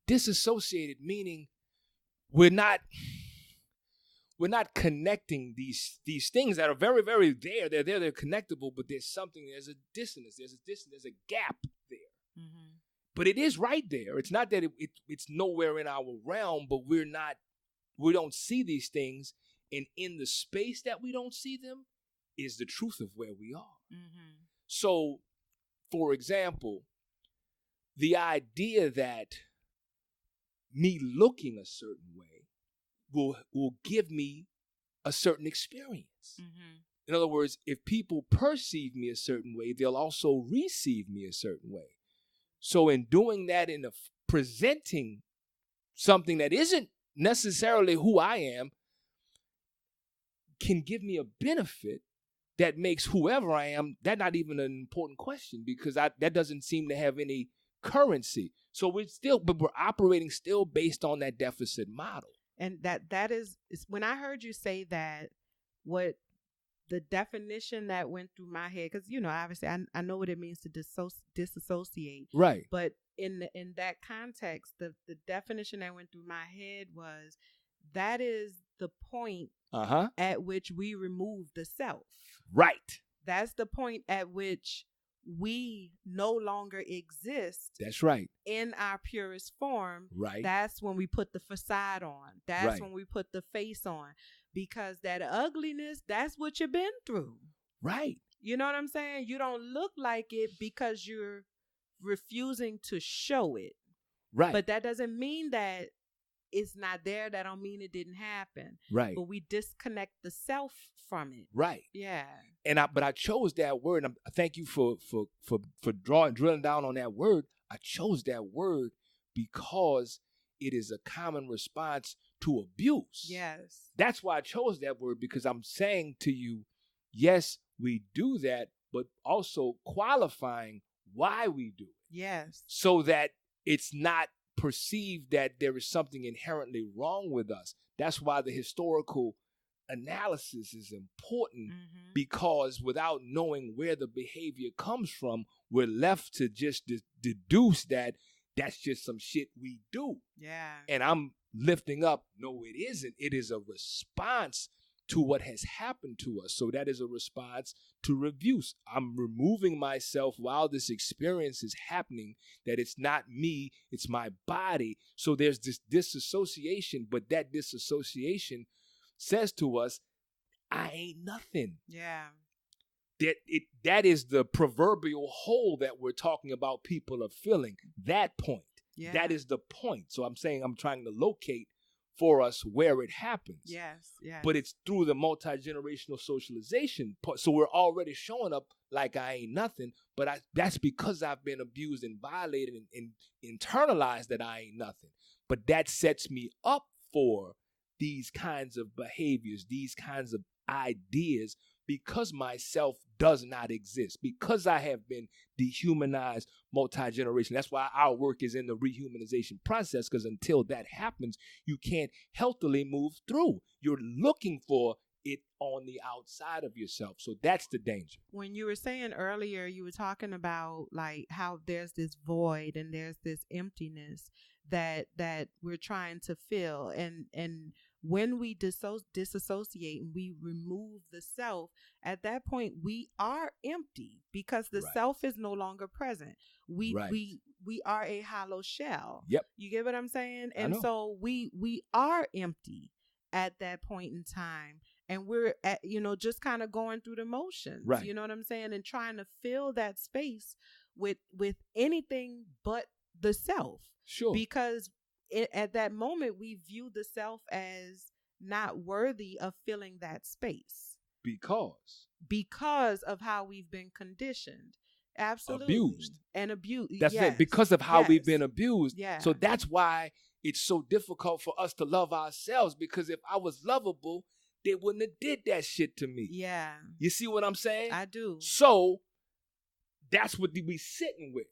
Disassociated meaning we're not connecting these things that are very, very there. They're there, they're connectable, but there's a dissonance, there's a gap there. Mm-hmm. But it is right there. It's not that it's nowhere in our realm, but we don't see these things, and in the space that we don't see them is the truth of where we are. Mm-hmm. So, for example, the idea that me looking a certain way will give me a certain experience. Mm-hmm. In other words, if people perceive me a certain way, they'll also receive me a certain way. So in doing that, presenting something that isn't necessarily who I am, can give me a benefit that makes whoever I am, that's not even an important question, because that doesn't seem to have any currency. So we're operating still based on that deficit model. And that is when I heard you say that, what the definition that went through my head, because obviously I know what it means to disassociate, right? But in that context, the definition that went through my head was that is the point at which we remove the self, right? That's the point at which we no longer exist. That's right. In our purest form. Right. That's when we put the facade on. That's when we put the face on. Because that ugliness, that's what you've been through. Right. You know what I'm saying? You don't look like it because you're refusing to show it. Right. But that doesn't mean that it's not there. That don't mean it didn't happen. Right. But we disconnect the self from it. Right. Yeah. But I chose that word, and I thank you for drilling down on that word. I chose that word because it is a common response to abuse. Yes. That's why I chose that word, because I'm saying to you, yes, we do that, but also qualifying why we do it. Yes. So that it's not perceived that there is something inherently wrong with us. That's why the historical analysis is important, because without knowing where the behavior comes from, we're left to just deduce that that's just some shit we do. Yeah. And I'm lifting up, no, it isn't. It is a response to what has happened to us. So that is a response to abuse. I'm removing myself while this experience is happening, that it's not me, it's my body. So there's this disassociation, but that disassociation says to us, I ain't nothing. Yeah. That is the proverbial hole that we're talking about people are filling. That point. Yeah. That is the point. So I'm saying I'm trying to locate for us where it happens. Yes, yes. But it's through the multi-generational socialization part. So we're already showing up like I ain't nothing, but that's because I've been abused and violated and internalized that I ain't nothing. But that sets me up for these kinds of behaviors, these kinds of ideas, because myself does not exist, because I have been dehumanized multi-generation. That's why our work is in the rehumanization process, because until that happens, you can't healthily move through. You're looking for it on the outside of yourself. So that's the danger. When you were saying earlier, you were talking about like how there's this void and there's this emptiness that we're trying to fill, and when we disassociate and we remove the self, at that point we are empty, because the self is no longer present. We are a hollow shell. Yep. You get what I'm saying? And so we are empty at that point in time, and we're at, just kind of going through the motions. Right. You know what I'm saying? And trying to fill that space with anything but the self. Sure. Because at that moment, we view the self as not worthy of filling that space. Because of how we've been conditioned. Absolutely. Abused. And abused. That's it. Because of how we've been abused. Yeah. So that's why it's so difficult for us to love ourselves, because if I was lovable, they wouldn't have did that shit to me. Yeah. You see what I'm saying? I do. So that's what we sitting with.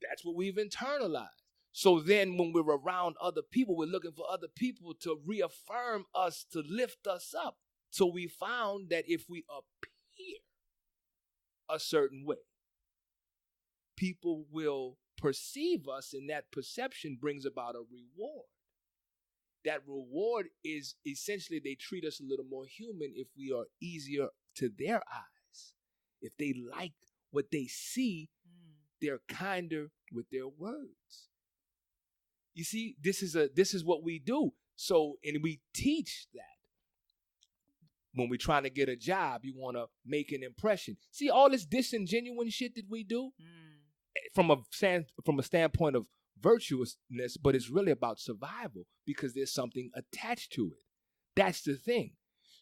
That's what we've internalized. So then when we're around other people, we're looking for other people to reaffirm us, to lift us up. So we found that if we appear a certain way, people will perceive us, and that perception brings about a reward. that reward is essentially they treat us a little more human if we are easier to their eyes. If they like what they see, they're kinder with their words. You see, this is what we do. So, and we teach that. When we're trying to get a job, you want to make an impression. See all this disingenuous shit that we do from a standpoint of virtuousness, but it's really about survival because there's something attached to it. That's the thing.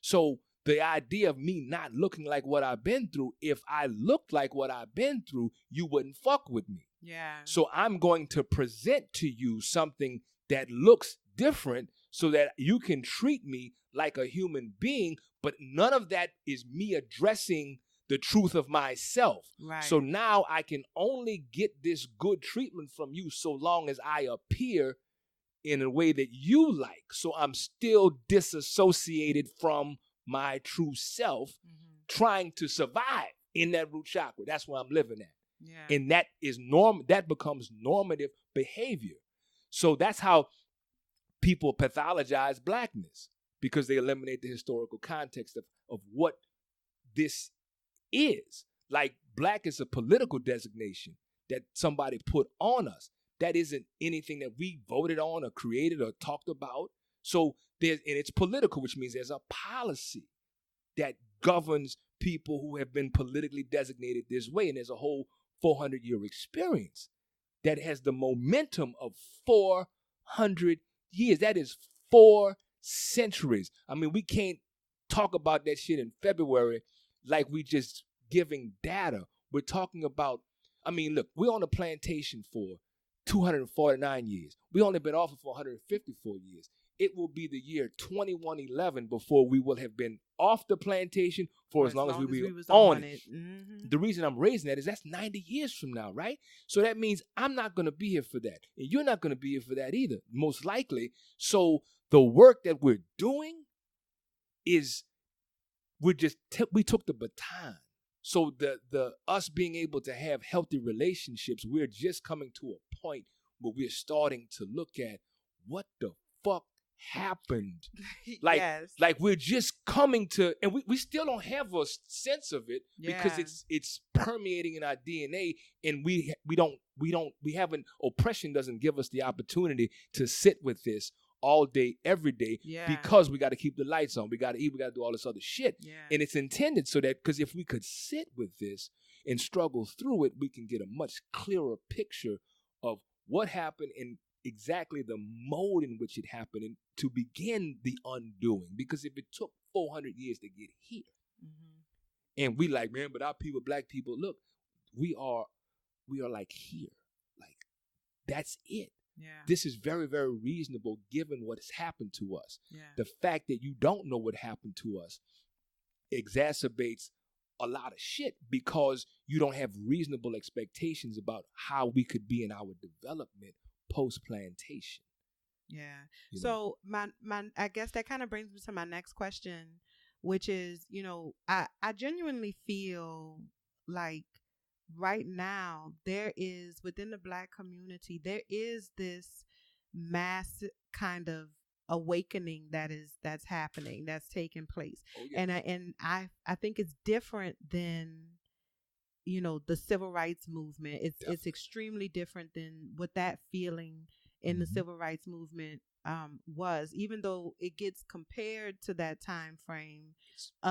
So the idea of me not looking like what I've been through, if I looked like what I've been through, you wouldn't fuck with me. Yeah. So I'm going to present to you something that looks different so that you can treat me like a human being, but none of that is me addressing the truth of myself. Right. So now I can only get this good treatment from you so long as I appear in a way that you like. So I'm still disassociated from my true self, trying to survive in that root chakra. That's where I'm living at. Yeah. And that becomes normative behavior. So that's how people pathologize blackness, because they eliminate the historical context of what this is. Like, black is a political designation that somebody put on us. That isn't anything that we voted on or created or talked about. So and it's political, which means there's a policy that governs people who have been politically designated this way. And there's a whole 400-year experience that has the momentum of 400 years. That is 4 centuries. I mean, we can't talk about that shit in February like we just giving data. We're talking about, I mean, look, we're on a plantation for 249 years. We only been off it for 154 years. It will be the year 2111 before we will have been off the plantation for as long as we were on it. The reason I'm raising that is that's 90 years from now, right? So that means I'm not going to be here for that. And you're not going to be here for that either, most likely. So the work that we're doing is we took the baton. So the us being able to have healthy relationships, we're just coming to a point where we're starting to look at what the fuck happened. Like, yes. Like we're just coming to, and we still don't have a sense of it because it's permeating in our DNA, and oppression doesn't give us the opportunity to sit with this all day, every day, because we got to keep the lights on. We got to eat. We got to do all this other shit. Yeah. And it's intended so that, because if we could sit with this and struggle through it, we can get a much clearer picture of what happened and exactly the mode in which it happened, and to begin the undoing. Because if it took 400 years to get here, and we like, man, but our people, black people, look, we are like here. Like, that's it. Yeah. This is very, very reasonable given what has happened to us. Yeah. The fact that you don't know what happened to us exacerbates a lot of shit, because you don't have reasonable expectations about how we could be in our development post-plantation. Yeah. So my I guess that kind of brings me to my next question, which is, I genuinely feel like right now there is, within the Black community, there is this mass kind of awakening that's happening, that's taking place. Oh, yeah. And I think it's different than the civil rights movement. It's extremely different than what that feeling in the civil rights movement was, even though it gets compared to that time frame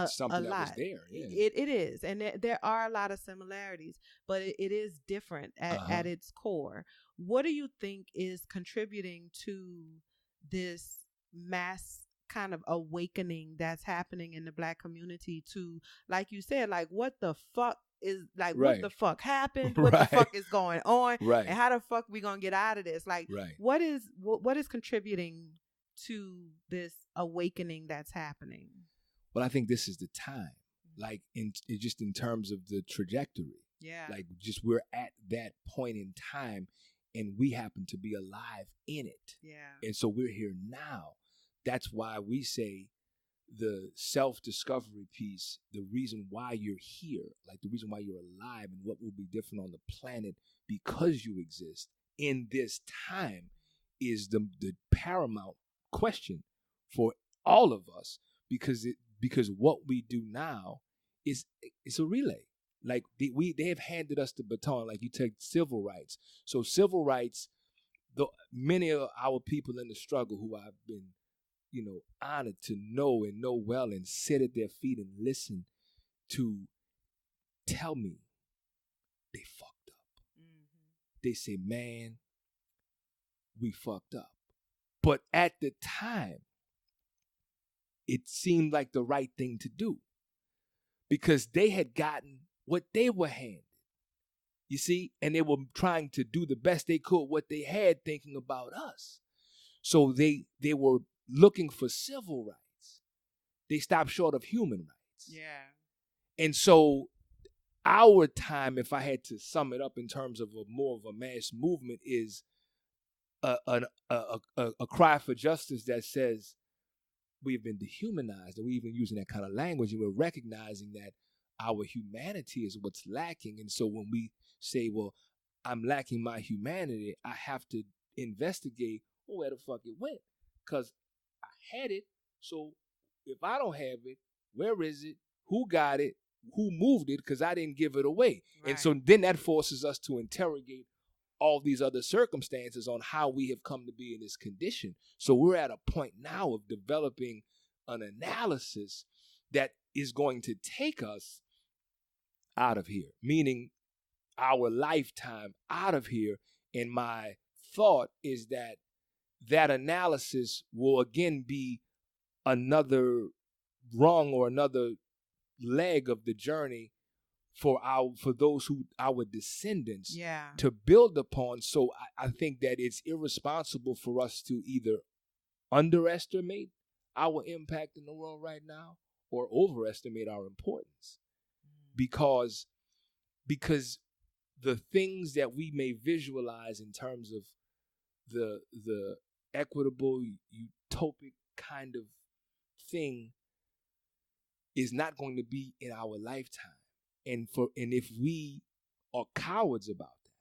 something a lot. That was there. Yeah. It is, and there are a lot of similarities, but it is different at its core. What do you think is contributing to this mass kind of awakening that's happening in the Black community to, like you said, like, what the fuck is, like, what the fuck happened? What the fuck is going on? Right. And how the fuck we gonna get out of this? Like, what is contributing to this awakening that's happening? Well, I think this is the time, like, just in terms of the trajectory. Yeah. Like, just we're at that point in time, and we happen to be alive in it. Yeah. And so we're here now. That's why we say the self-discovery piece, the reason why you're here, like the reason why you're alive and what will be different on the planet because you exist in this time, is the paramount question for all of us, because what we do now is it's a relay. Like they have handed us the baton. Like you take civil rights. So civil rights, many of our people in the struggle who I've been, honored to know and know well and sit at their feet and listen to tell me they fucked up. Mm-hmm. They say, man, we fucked up. But at the time, it seemed like the right thing to do because they had gotten what they were handed. You see? And they were trying to do the best they could what they had, thinking about us. So they were looking for civil rights. They stopped short of human rights. Yeah. And so our time, if I had to sum it up in terms of more of a mass movement, is a cry for justice that says we've been dehumanized, and we're even using that kind of language, and we're recognizing that our humanity is what's lacking. And so when we say, well, I'm lacking my humanity, I have to investigate where the fuck it went, because I had it. So if I don't have it, where is it? Who got it? Who moved it? Because I didn't give it away. Right. And so then that forces us to interrogate all these other circumstances on how we have come to be in this condition. So we're at a point now of developing an analysis that is going to take us out of here, meaning our lifetime out of here. And my thought is that analysis will again be another rung or another leg of the journey for those who our descendants to build upon. So I think that it's irresponsible for us to either underestimate our impact in the world right now or overestimate our importance, because the things that we may visualize in terms of the equitable, utopic kind of thing is not going to be in our lifetime. And if we are cowards about that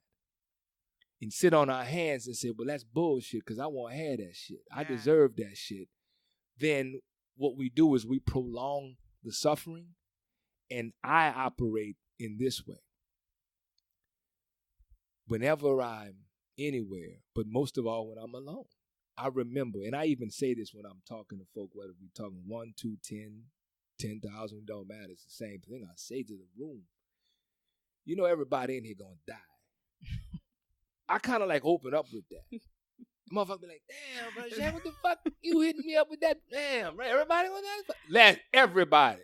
and sit on our hands and say, well, that's bullshit because I won't have that shit, I deserve that shit, then what we do is we prolong the suffering. And I operate in this way. Whenever I'm anywhere, but most of all when I'm alone, I remember, and I even say this when I'm talking to folk, whether we're talking 1, 2, 10,000, don't matter. It's the same thing I say to the room. Everybody in here gonna die. I kind of like open up with that. Motherfucker be like, damn, bro, Shaq, what the fuck you hitting me up with that? Damn, right? Everybody gonna die? Let everybody.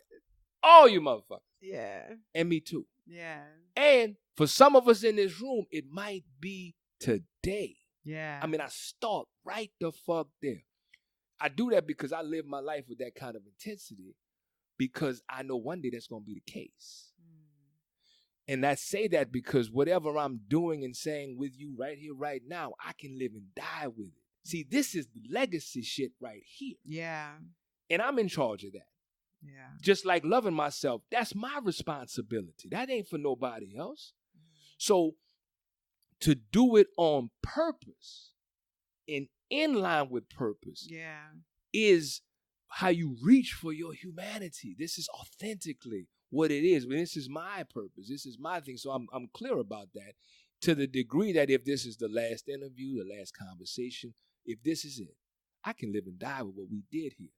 All you motherfuckers. Yeah. And me too. Yeah. And for some of us in this room, it might be today. Yeah. I mean, I start right the fuck there. I do that because I live my life with that kind of intensity, because I know one day that's going to be the case. And I say that because whatever I'm doing and saying with you right here, right now, I can live and die with it. See, this is legacy shit right here. Yeah. And I'm in charge of that. Yeah. Just like loving myself, that's my responsibility. That ain't for nobody else. So to do it on purpose and in line with purpose is how you reach for your humanity. This is authentically what it is. This is my purpose. This is my thing. So I'm clear about that, to the degree that if this is the last interview, the last conversation, if this is it, I can live and die with what we did here.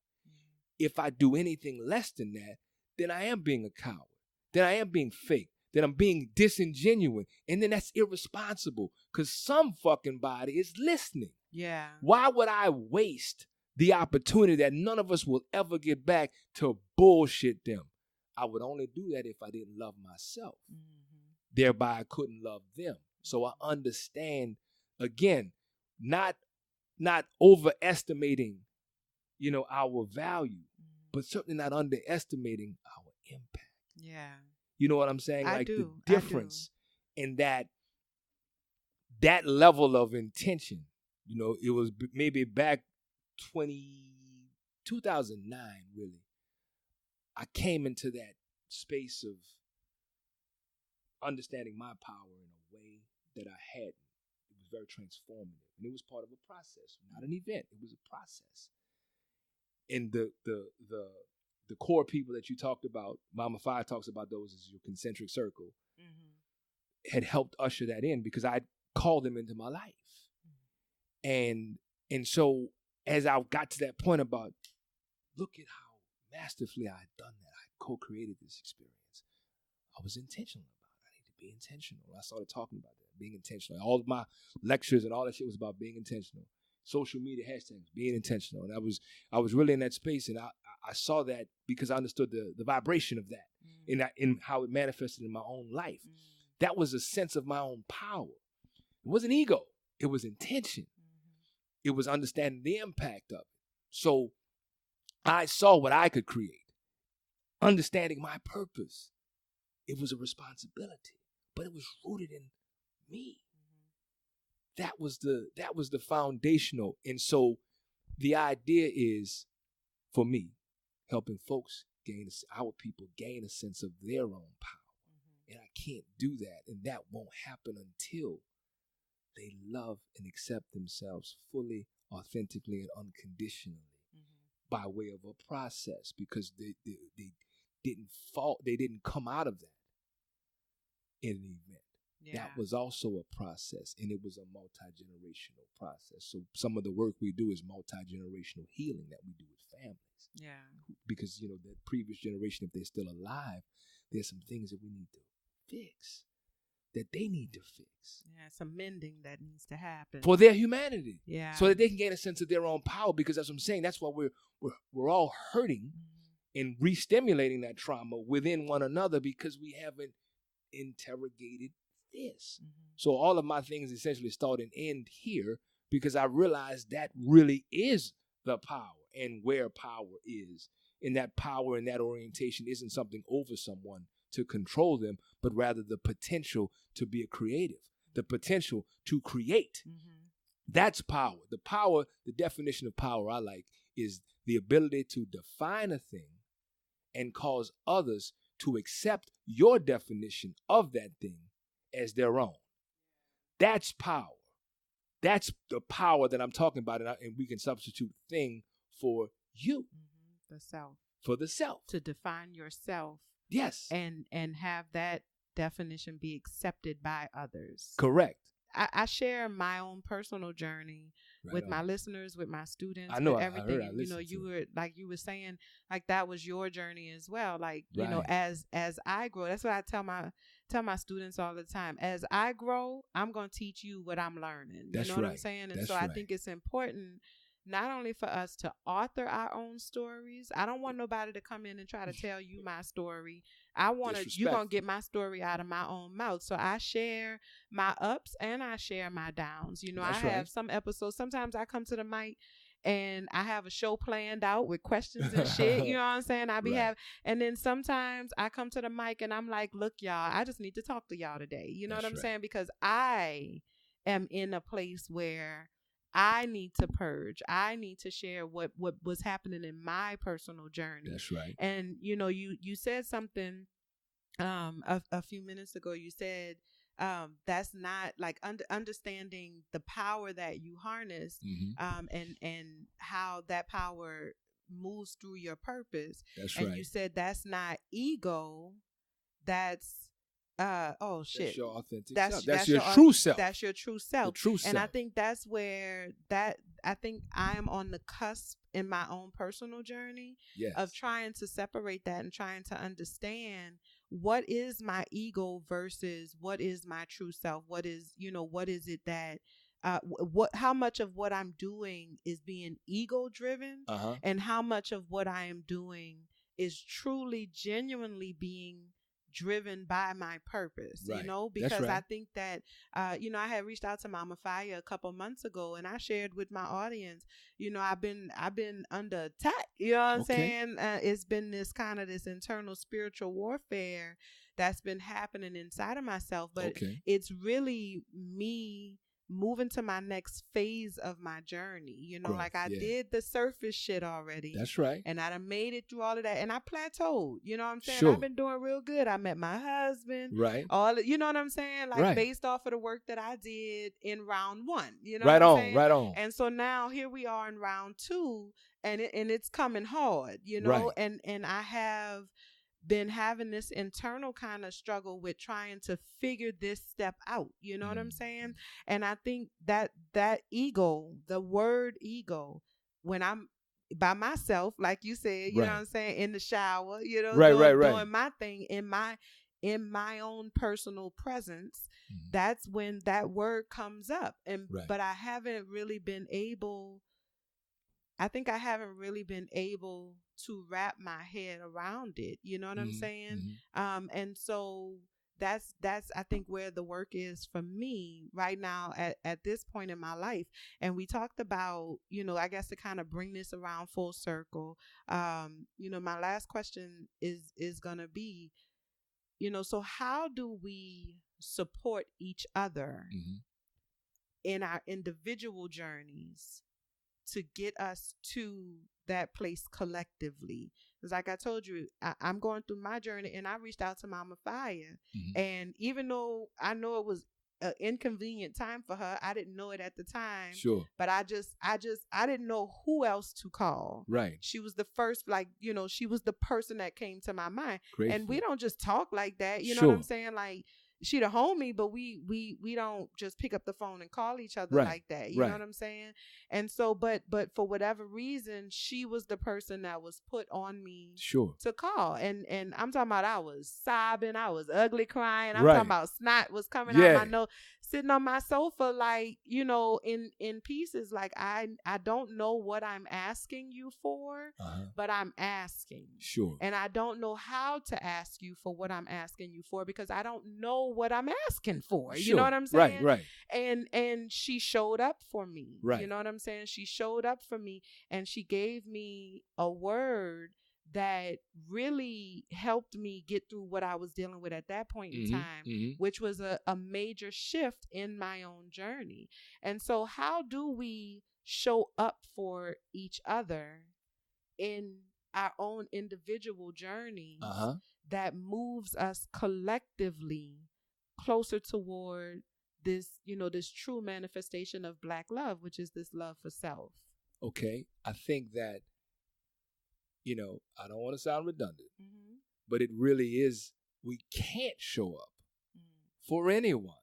If I do anything less than that, then I am being a coward. Then I am being fake. Then I'm being disingenuous. And then that's irresponsible, because some fucking body is listening. Yeah. Why would I waste the opportunity that none of us will ever get back to bullshit them? I would only do that if I didn't love myself. Thereby I couldn't love them. So I understand, again, not overestimating, our value, but certainly not underestimating our impact. Yeah. You know what I'm saying? I like do. The difference in that level of intention. It was maybe back 2009, really. I came into that space of understanding my power in a way that I hadn't. It was very transformative. And it was part of a process, not an event. It was a process. And the core people that you talked about, Mama Fi talks about those as your concentric circle, had helped usher that in because I called them into my life. And so as I got to that point about, look at how masterfully I had done that. I co-created this experience. I was intentional about it. I need to be intentional. I started talking about that, being intentional. All of my lectures and all that shit was about being intentional. Social media hashtags, being intentional. And I was really in that space, and I saw that because I understood the vibration of that in how it manifested in my own life. That was a sense of my own power. It wasn't ego. It was intention. It was understanding the impact of it. So I saw what I could create, understanding my purpose. It was a responsibility, but it was rooted in me. That was the foundational. And so the idea is, for me, helping folks our people gain a sense of their own power. And I can't do that. And that won't happen until they love and accept themselves fully, authentically, and unconditionally by way of a process, because they didn't come out of that in an event. Yeah. That was also a process, and it was a multi-generational process. So some of the work we do is multi-generational healing that we do with families. Yeah. Because, the previous generation, if they're still alive, there's some things that we need to fix, that they need to fix. Yeah, some mending that needs to happen. For their humanity. Yeah. So that they can gain a sense of their own power, because that's what I'm saying. That's why we're all hurting and re-stimulating that trauma within one another, because we haven't interrogated this. So all of my things essentially start and end here, because I realized that really is the power and where power is. And that power and that orientation isn't something over someone to control them, but rather the potential to be a creative, the potential to create. That's power. The definition of power I like is the ability to define a thing and cause others to accept your definition of that thing as their own. That's power. That's the power that I'm talking about, and we can substitute thing for you. The self. For the self. To define yourself. Yes. And have that definition be accepted by others. Correct. I share my own personal journey with my listeners, with my students. I know, with everything. I heard, You were like you were saying, like that was your journey as well. Like as I grow, that's what I tell my students all the time. As I grow, I'm going to teach you what I'm learning. That's what I'm saying? And I think it's important not only for us to author our own stories. I don't want nobody to come in and try to tell you my story. I want you're going to get my story out of my own mouth. So I share my ups and I share my downs. I have some episodes. Sometimes I come to the mic and I have a show planned out with questions and shit. You know what I'm saying? And then sometimes I come to the mic and I'm like, look, y'all, I just need to talk to y'all today. You know what I'm saying? Because I am in a place where I need to purge. I need to share what was happening in my personal journey. That's right. And you said something a few minutes ago. You said that's not like understanding the power that you harness, and how that power moves through your purpose. That's and right. You said that's not ego. That's shit. That's your authentic self. That's your true self. That's your true self. The true self. And I think that's where I think I'm on the cusp in my own personal journey of trying to separate that and trying to understand what is my ego versus what is my true self. What is it that how much of what I'm doing is being ego driven, and how much of what I am doing is truly genuinely being driven by my purpose, because I think that, I had reached out to Mama Faya a couple months ago and I shared with my audience, I've been under attack, you know what I'm saying? It's been this internal spiritual warfare that's been happening inside of myself, but it's really me moving to my next phase of my journey. You know, Growth, like I yeah. did the surface shit already. That's right. And I done made it through all of that. And I plateaued. You know what I'm saying? Sure. I've been doing real good. I met my husband. Right. You know what I'm saying? Like Right. based off of the work that I did in round 1. You know Right what I'm on, saying? right on. And so now here we are in round 2, and it's coming hard, you know? Right. And I have been having this internal kind of struggle with trying to figure this step out. You know what I'm saying? And I think that ego, the word ego, when I'm by myself, like you said, you know what I'm saying, in the shower, you know, doing my thing in my own personal presence, that's when that word comes up. And but I haven't really been able to wrap my head around it. You know what I'm saying? And so that's I think where the work is for me right now at this point in my life. And we talked about, you know, I guess to kind of bring this around full circle, you know, my last question is gonna be, you know, so how do we support each other in our individual journeys to get us to that place collectively? Because like I told you, I'm going through my journey, and I reached out to Mama Fire. And even though I know it was an inconvenient time for her, I didn't know it at the time. Sure. But I didn't know who else to call. Right. She was the first, like, you know, she was the person that came to my mind. Grateful. And we don't just talk like that. You know what I'm saying? Like, she the homie, but we don't just pick up the phone and call each other like that. You know what I'm saying? And so, but for whatever reason, she was the person that was put on me to call. And I'm talking about, I was sobbing, I was ugly crying. I'm talking about snot was coming out my nose, sitting on my sofa, like, you know, in pieces. Like, I don't know what I'm asking you for, but I'm asking. Sure. And I don't know how to ask you for what I'm asking you for, because I don't know what I'm asking for. Sure. You know what I'm saying? Right. And she showed up for me. Right. You know what I'm saying? She showed up for me, and she gave me a word that really helped me get through what I was dealing with at that point in time, which was a major shift in my own journey. And so how do we show up for each other in our own individual journeys that moves us collectively closer toward this, you know, this true manifestation of Black love, which is this love for self? Okay. I think that, you know, I don't want to sound redundant, but it really is, we can't show up for anyone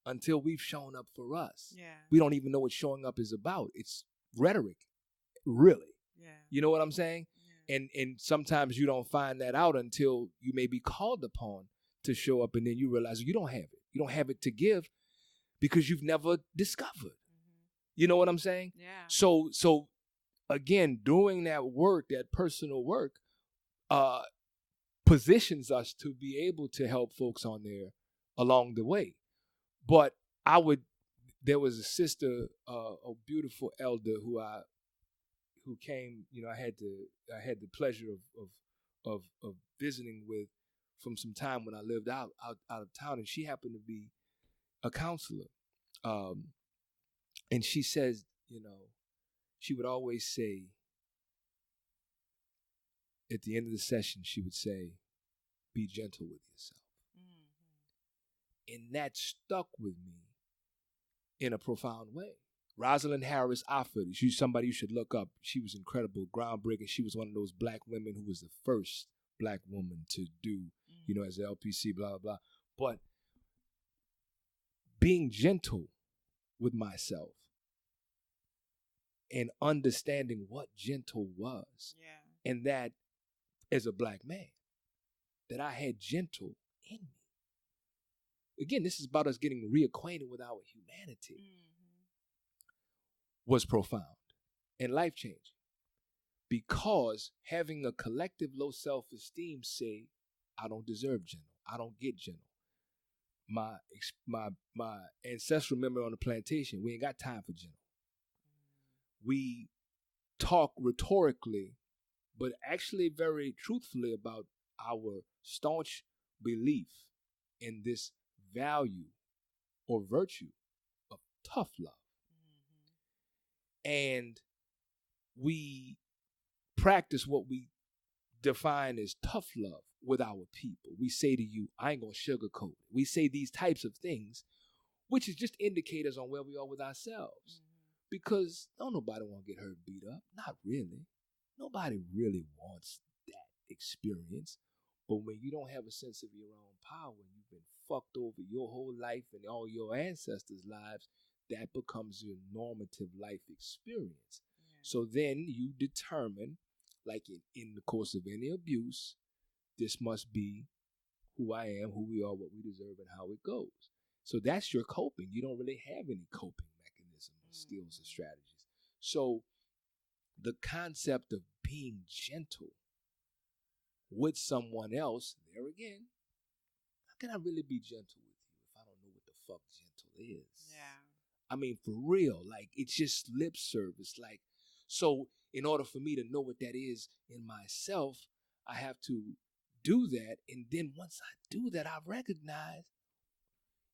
until we've shown up for us. Yeah. We don't even know what showing up is about. It's rhetoric, really. Yeah. You know what I'm saying? Yeah. And sometimes you don't find that out until you may be called upon to show up, and then you realize you don't have it. You don't have it to give because you've never discovered. You know what I'm saying? Yeah. So again, doing that work, that personal work, positions us to be able to help folks on there along the way. But there was a sister, a beautiful elder who came, you know, I had the pleasure of visiting with from some time when I lived out of town, and she happened to be a counselor. And she says, you know, she would always say, at the end of the session, she would say, be gentle with yourself. And that stuck with me in a profound way. Rosalind Harris Offord, she's somebody you should look up. She was incredible, groundbreaking. She was one of those Black women who was the first Black woman to do, you know, as an LPC, blah, blah, blah. But being gentle with myself and understanding what gentle was. Yeah. And that as a Black man, that I had gentle in me. Again, this is about us getting reacquainted with our humanity. Was profound and life-changing. Because having a collective low self-esteem say, I don't deserve gentle. I don't get gentle. My ancestral memory on the plantation, we ain't got time for gentle. We talk rhetorically, but actually very truthfully about our staunch belief in this value or virtue of tough love. And we practice what we define as tough love with our people. We say to you, I ain't gonna sugarcoat it. We say these types of things, which is just indicators on where we are with ourselves. Because don't nobody want to get hurt, beat up. Not really. Nobody really wants that experience. But when you don't have a sense of your own power, and you've been fucked over your whole life and all your ancestors' lives, that becomes your normative life experience. So then you determine, like in the course of any abuse, this must be who I am, who we are, what we deserve, and how it goes. So that's your coping. You don't really have any coping mechanisms, skills, or strategies. So the concept of being gentle with someone else, there again, how can I really be gentle with you if I don't know what the fuck gentle is? Yeah. I mean, for real, like, it's just lip service. Like, so in order for me to know what that is in myself, I have to do that. And then once I do that, I recognize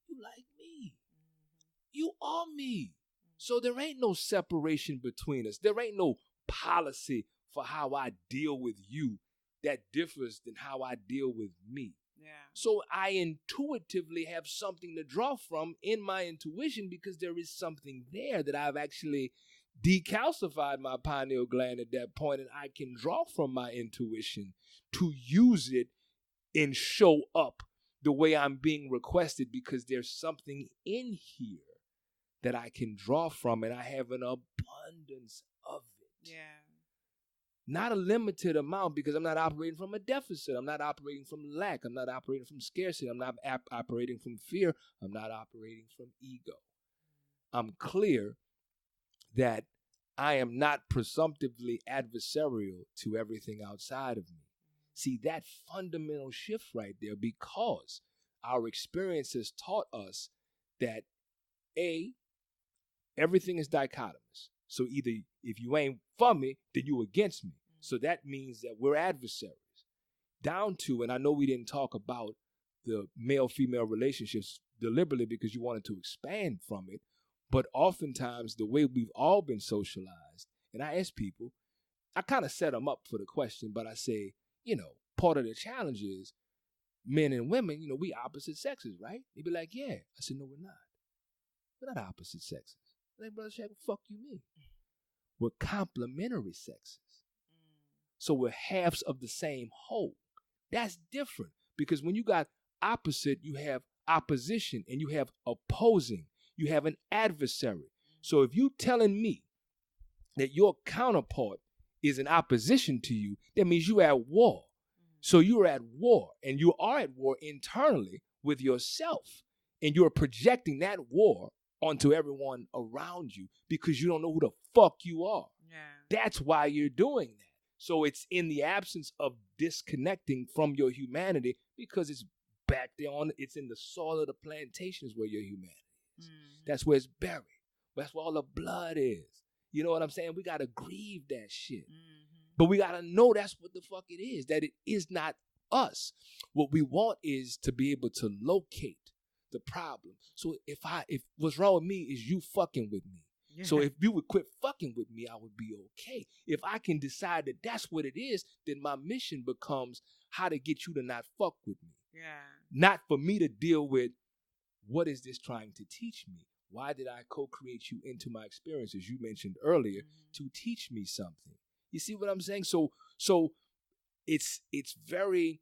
you like me. You are me. So there ain't no separation between us. There ain't no policy for how I deal with you that differs than how I deal with me. Yeah. So I intuitively have something to draw from in my intuition because there is something there that I've actually decalcified my pineal gland at that point, and I can draw from my intuition to use it and show up the way I'm being requested because there's something in here that I can draw from, and I have an abundance of it. Yeah. Not a limited amount because I'm not operating from a deficit. I'm not operating from lack. I'm not operating from scarcity. I'm not operating from fear. I'm not operating from ego. I'm clear that I am not presumptively adversarial to everything outside of me. See, that fundamental shift right there, because our experiences taught us that everything is dichotomous. So either if you ain't for me, then you against me. So that means that we're adversaries. Down to, and I know we didn't talk about the male-female relationships deliberately because you wanted to expand from it, but oftentimes the way we've all been socialized, and I ask people, I kind of set them up for the question, but I say, part of the challenge is men and women, we opposite sexes, right? They'd be like, yeah. I said, no, we're not. We're not opposite sexes. Like, Brother Shaq, fuck you mean? We're complementary sexes. So we're halves of the same whole. That's different because when you got opposite, you have opposition and you have opposing. You have an adversary. So if you telling me that your counterpart is in opposition to you, that means you're at war. So you're at war, and you are at war internally with yourself, and you're projecting that war onto everyone around you because you don't know who the fuck you are. Yeah. That's why you're doing that. So it's in the absence of disconnecting from your humanity because it's back there it's in the soil of the plantations where your humanity is. That's where it's buried. That's where all the blood is. You know what I'm saying? We got to grieve that shit. But we got to know that's what the fuck it is, that it is not us. What we want is to be able to locate the problem. So if what's wrong with me is you fucking with me. Yeah. So if you would quit fucking with me, I would be okay. If I can decide that that's what it is, then my mission becomes how to get you to not fuck with me. Yeah. Not for me to deal with what is this trying to teach me? Why did I co-create you into my experiences you mentioned earlier to teach me something? You see what I'm saying? So it's very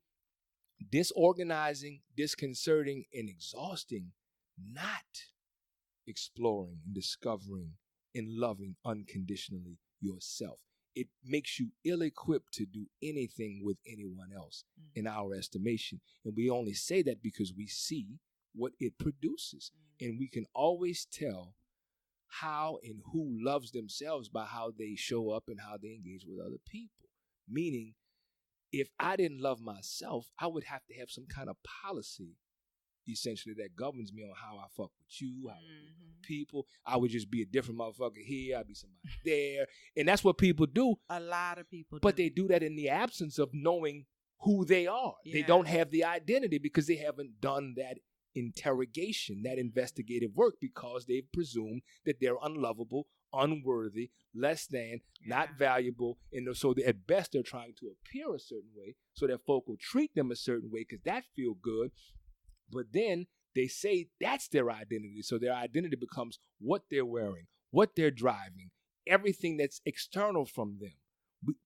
disorganizing, disconcerting, and exhausting not exploring and discovering and loving unconditionally yourself. It makes you ill-equipped to do anything with anyone else in our estimation. And we only say that because we see what it produces. And we can always tell how and who loves themselves by how they show up and how they engage with other people. Meaning, if I didn't love myself, I would have to have some kind of policy essentially that governs me on how I fuck with you, how I deal with people. I would just be a different motherfucker here. I'd be somebody there. And that's what people do. A lot of people do. But they do that in the absence of knowing who they are. Yeah. They don't have the identity because they haven't done that interrogation, that investigative work, because they've presumed that they're unlovable, unworthy, less than, not valuable. And so at best they're trying to appear a certain way so that folk will treat them a certain way because that feel good. But then they say that's their identity. So their identity becomes what they're wearing, what they're driving, everything that's external from them.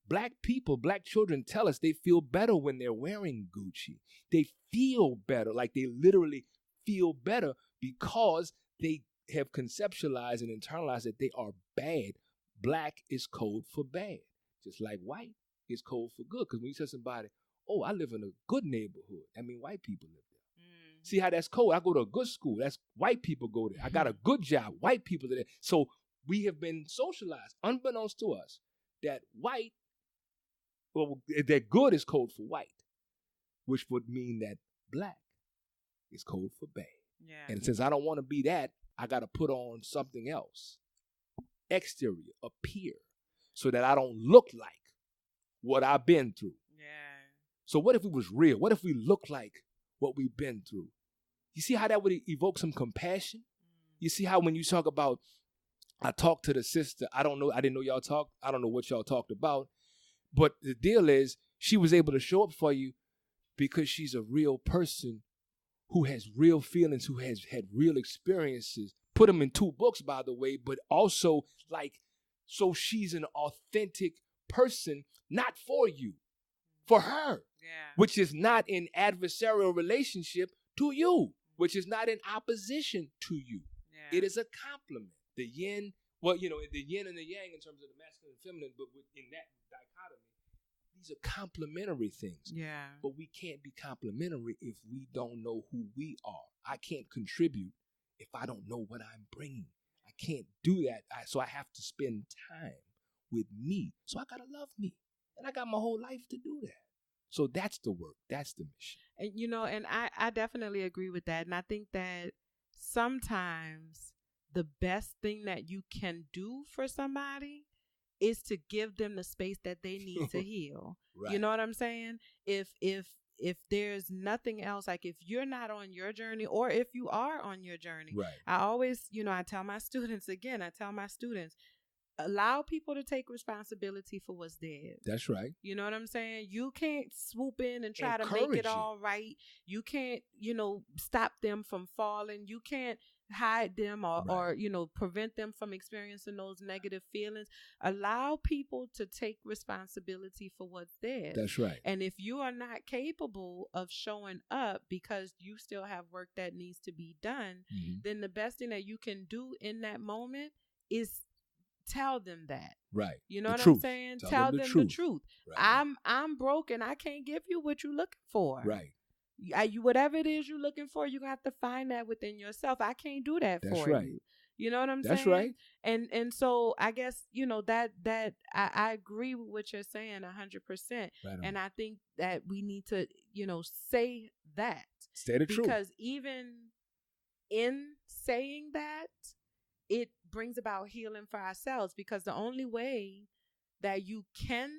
Black people, black children tell us they feel better when they're wearing Gucci. They feel better, like they literally feel better because they have conceptualized and internalized that they are bad. Black is code for bad, just like white is code for good. Because when you tell somebody, oh, I live in a good neighborhood, I mean white people live there. See how that's code? I go to a good school. That's white people go there. I got a good job. White people are there. So we have been socialized, unbeknownst to us, that white, well, that good is code for white, which would mean that black is code for bad. Yeah. And since I don't want to be that, I got to put on something else, exterior, appear, so that I don't look like what I've been through. Yeah. So what if we was real? What if we look like what we've been through? You see how that would evoke some compassion? You see how when you talk about, I talked to the sister, I didn't know y'all talked, I don't know what y'all talked about, but the deal is she was able to show up for you because she's a real person who has real feelings, who has had real experiences. Put them in 2 books, by the way, but also so she's an authentic person, not for you, for her, which is not in adversarial relationship to you, which is not in opposition to you. It is a compliment. The yin, the yin and the yang in terms of the masculine and feminine, but in that dichotomy, these are complementary things. Yeah. But we can't be complementary if we don't know who we are. I can't contribute if I don't know what I'm bringing. I can't do that. So I have to spend time with me. So I got to love me. And I got my whole life to do that. So that's the work. That's the mission. And, and I definitely agree with that. And I think that sometimes the best thing that you can do for somebody is to give them the space that they need to heal. Right. You know what I'm saying? If there's nothing else, like if you're not on your journey, or if you are on your journey, right. I always, I tell my students, allow people to take responsibility for what's theirs. That's right. You know what I'm saying? You can't swoop in and try to make it all right. You can't, stop them from falling. You can't hide them or prevent them from experiencing those negative feelings. Allow people to take responsibility for what's theirs. That's right. And if you are not capable of showing up because you still have work that needs to be done, then the best thing that you can do in that moment is tell them that. Right. You know the what truth. I'm saying? Tell them the truth. Right. I'm broken. I can't give you what you're looking for. Right. Whatever it is you're looking for, you're going to have to find that within yourself. I can't do that for you. You know what I'm saying? That's right. And so I guess, that I agree with what you're saying 100%. Right. And I think that we need to, say that. Say the truth. Because even in saying that, it brings about healing for ourselves, because the only way that you can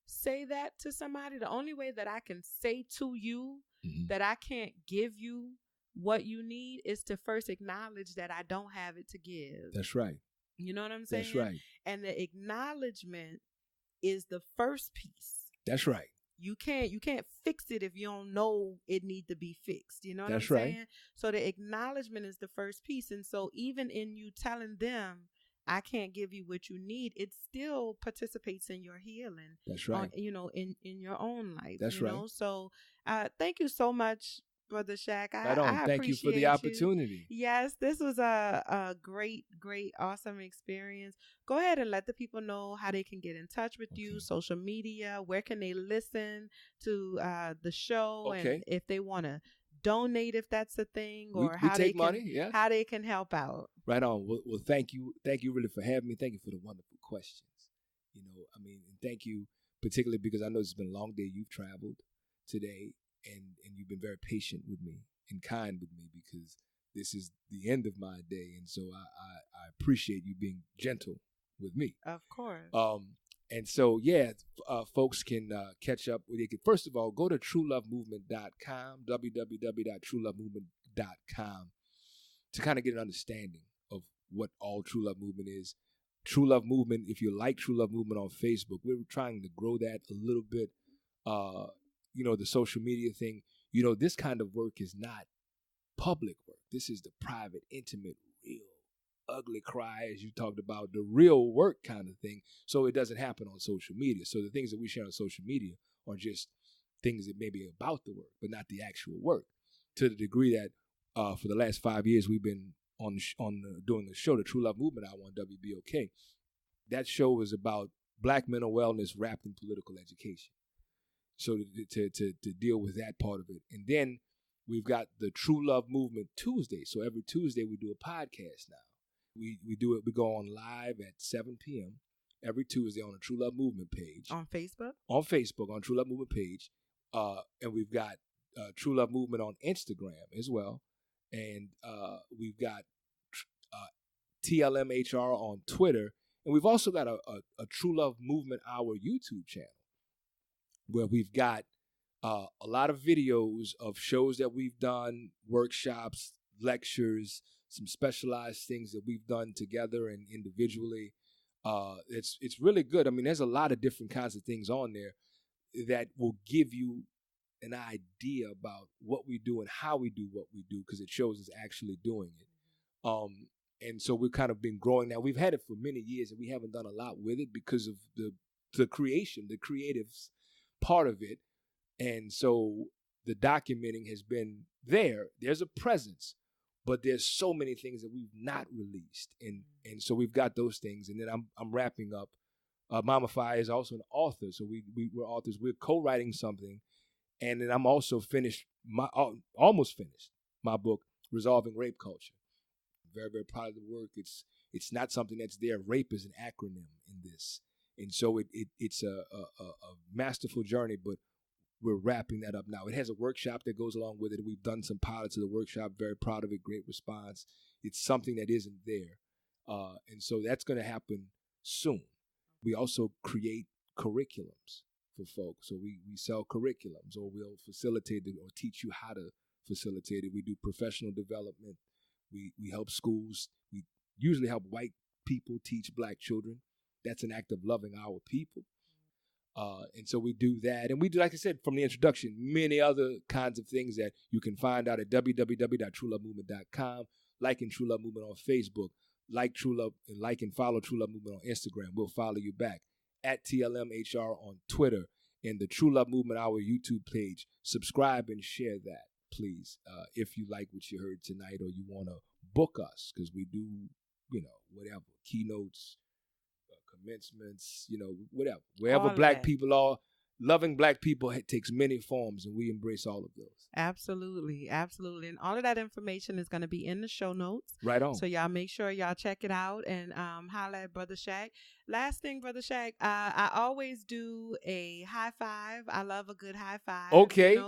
say that to somebody, the only way that I can say to you that I can't give you what you need is to first acknowledge that I don't have it to give. That's right. You know what I'm saying? That's right. And the acknowledgement is the first piece. That's right. You can't fix it if you don't know it need to be fixed. You know what I'm right. saying? So the acknowledgement is the first piece. And so even in you telling them, I can't give you what you need, it still participates in your healing. That's right. In your own life. That's right. So thank you so much, Brother Shaq. I thank you for the opportunity. Yes, this was a great, awesome experience. Go ahead and let the people know how they can get in touch with you, social media, where can they listen to the show, and if they want to donate, if that's a thing, or how they can help out. Right on. Well, thank you really for having me. Thank you for the wonderful questions. And thank you particularly because I know it's been a long day. You've traveled today, and you've been very patient with me and kind with me, because this is the end of my day, and so I appreciate you being gentle with me. Of course. And so, folks can catch up with you. First of all, go to truelovemovement.com, www.truelovemovement.com. truelovemove.com to kind of get an understanding of what all True Love Movement is. True Love Movement, if you like True Love Movement on Facebook, we're trying to grow that a little bit. The social media thing, this kind of work is not public work. This is the private, intimate, real, ugly cry, as you talked about, the real work kind of thing. So it doesn't happen on social media. So the things that we share on social media are just things that may be about the work, but not the actual work. To the degree that for the last 5 years we've been doing a show, the True Love Movement Hour on WBOK. That show was about Black mental wellness wrapped in political education. So to deal with that part of it. And then we've got the True Love Movement Tuesday. So every Tuesday we do a podcast now. We do it. We go on live at 7 p.m. every Tuesday on the True Love Movement page. On Facebook? On Facebook, on True Love Movement page. And we've got True Love Movement on Instagram as well. And we've got TLMHR on Twitter. And we've also got a True Love Movement Hour YouTube channel where we've got a lot of videos of shows that we've done, workshops, lectures, some specialized things that we've done together and individually. It's really good. I mean, there's a lot of different kinds of things on there that will give you an idea about what we do and how we do what we do, because it shows us actually doing it. And so we've kind of been growing now. We've had it for many years, and we haven't done a lot with it because of the creation, the creatives part of it. And so the documenting has been there. There's a presence, but there's so many things that we've not released. And so we've got those things. And then I'm wrapping up. Mama Fi is also an author. So we're authors. We're co-writing something. And then I'm also almost finished my book, Resolving Rape Culture. Very, very proud of the work. It's not something that's there. Rape is an acronym in this. And so it's a masterful journey, but we're wrapping that up now. It has a workshop that goes along with it. We've done some pilots of the workshop. Very proud of it. Great response. It's something that isn't there. And so that's going to happen soon. We also create curriculums for folks. So we sell curriculums, or we'll facilitate it or teach you how to facilitate it. We do professional development. We help schools. We usually help white people teach Black children. That's an act of loving our people. And so we do that. And we do, like I said, from the introduction, many other kinds of things that you can find out at www.truelovemovement.com, liking True Love Movement on Facebook, like and follow True Love Movement on Instagram. We'll follow you back at TLMHR on Twitter, and the True Love Movement Hour YouTube page. Subscribe and share that, please, if you like what you heard tonight, or you want to book us, because we do, whatever, keynotes, commencements, whatever. Wherever Black people are, loving Black people takes many forms, and we embrace all of those. Absolutely. Absolutely. And all of that information is going to be in the show notes. Right on. So y'all make sure y'all check it out and holler at Brother Shaq. Last thing, Brother Shaq, I always do a high five. I love a good high five. Okay.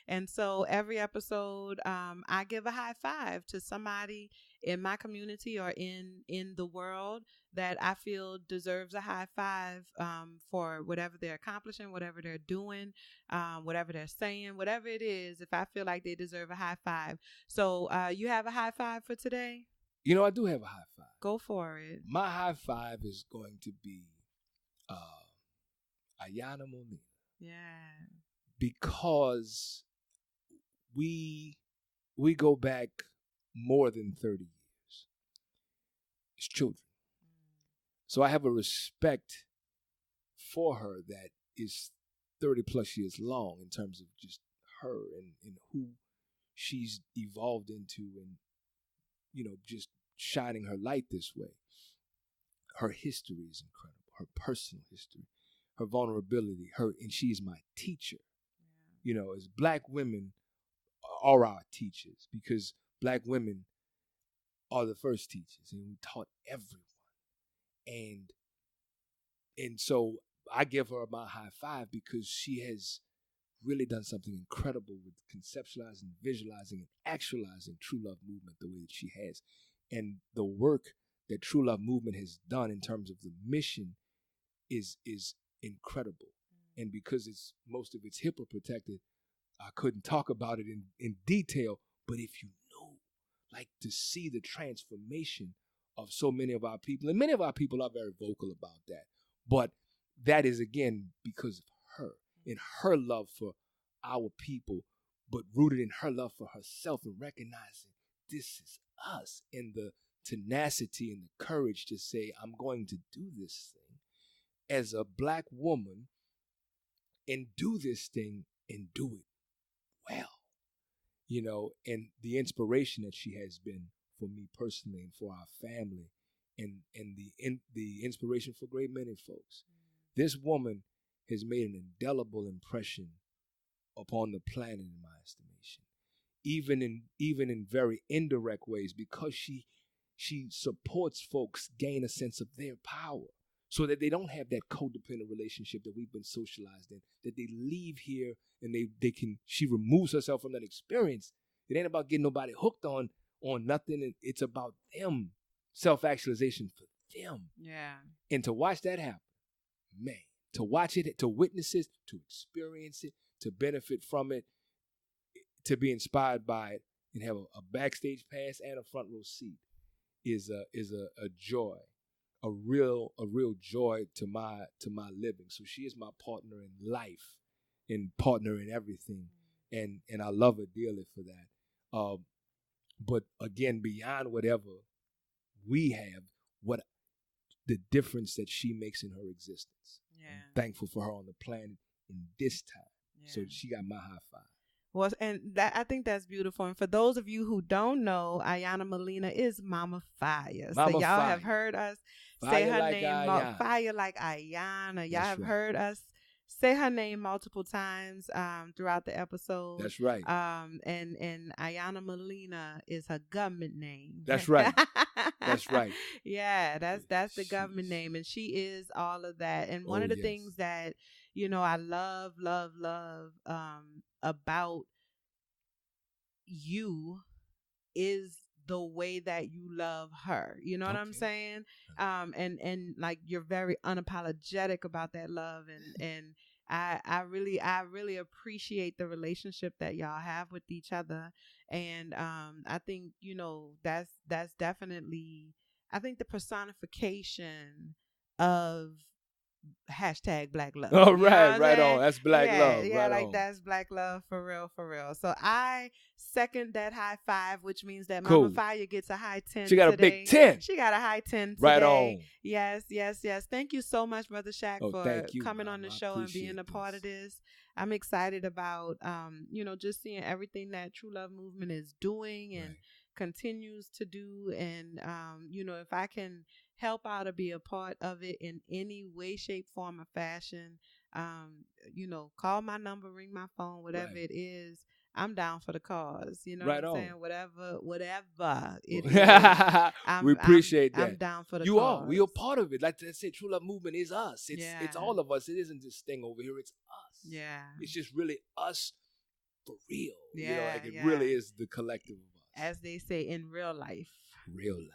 And so every episode, I give a high five to somebody in my community or in the world that I feel deserves a high five for whatever they're accomplishing, whatever they're doing, whatever they're saying, whatever it is. If I feel like they deserve a high five. So you have a high five for today? I do have a high five. Go for it. My high five is going to be Ayana Molina. Yeah. Because we go back more than 30 years as children. So I have a respect for her that is 30 plus years long in terms of just her and who she's evolved into, and just shining her light this way. Her history is incredible. Her personal history, her vulnerability, and she is my teacher. Yeah. As Black women are our teachers, because Black women are the first teachers, and we taught everyone. And so I give her my high five, because she has really done something incredible with conceptualizing, visualizing, and actualizing True Love Movement the way that she has. And the work that True Love Movement has done in terms of the mission is incredible. And because most of it's HIPAA protected, I couldn't talk about it in detail. But if you knew like to see the transformation of so many of our people. And many of our people are very vocal about that. But that is, again, because of her and her love for our people, but rooted in her love for herself and recognizing this is us, and the tenacity and the courage to say, I'm going to do this thing as a Black woman and do this thing and do it well. You know, and the inspiration that she has been for me personally and for our family, and the inspiration for great many folks. This woman has made an indelible impression upon the planet, in my estimation, even in very indirect ways, because she supports folks gain a sense of their power, so that they don't have that codependent relationship that we've been socialized in, that they leave here and she removes herself from that experience. It ain't about getting nobody hooked on nothing. It's about them, self-actualization for them. Yeah. And to watch that happen, man, to watch it, to witness it, to experience it, to benefit from it, to be inspired by it, and have a backstage pass and a front row seat is a joy. A real joy to my living. So she is my partner in life and partner in everything, and I love her dearly for that. But again, beyond whatever we have, what the difference that she makes in her existence. Yeah. I'm thankful for her on the planet in this time. Yeah. So she got my high five. Well, and I think that's beautiful. And for those of you who don't know, Ayana Molina is Mama Fire. So y'all have heard us say her name, Fire like Ayana. Y'all have heard us say her name multiple times throughout the episode. That's right. And Ayana Molina is her government name. That's right. That's right. Yeah, that's the government name, and she is all of that. And one of the things that I love about you is the way that you love her. You know what I'm saying? And like you're very unapologetic about that love, and I really appreciate the relationship that y'all have with each other. And I think that's definitely, I think, the personification of #Black love. Oh, right on. That's Black love. Yeah, right like on. That's Black love for real. So I second that high five, which means that Mama Fire gets a high 10. She got today. a big 10. She got a high 10 today. Right on. Yes. Thank you so much, Brother Shaq, for coming on the show and being a part of this. I'm excited about just seeing everything that True Love Movement is doing and continues to do. And if I can help out or be a part of it in any way, shape, form, or fashion, call my number, ring my phone, whatever it is. I'm down for the cause. You know what I'm saying? Whatever it is. We appreciate that. I'm down for the cause. We are part of it. Like I said, True Love Movement is us. It's all of us. It isn't this thing over here. It's us. Yeah. It's just really us for real. Yeah. It really is the collective of us. As they say, in real life. In real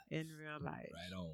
life. Right on.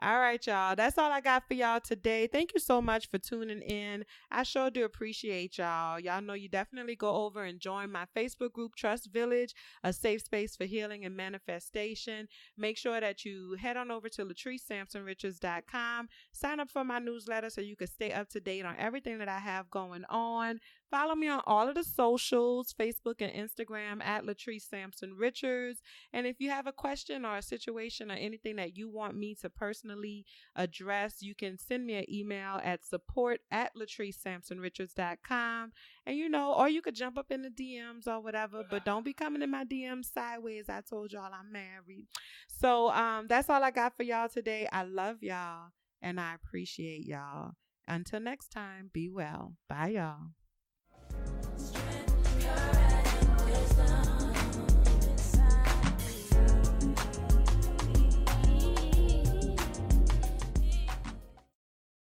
All right, y'all. That's all I got for y'all today. Thank you so much for tuning in. I sure do appreciate y'all. Y'all know you definitely go over and join my Facebook group, Trust Village, a safe space for healing and manifestation. Make sure that you head on over to LatriceSampsonRichards.com. Sign up for my newsletter so you can stay up to date on everything that I have going on. Follow me on all of the socials, Facebook and Instagram at Latrice Sampson Richards. And if you have a question or a situation or anything that you want me to personally address, you can send me an email at support@LatriceSampsonRichards.com. And or you could jump up in the DMs or whatever, but don't be coming in my DMs sideways. I told y'all I'm married. So that's all I got for y'all today. I love y'all and I appreciate y'all. Until next time, be well. Bye, y'all.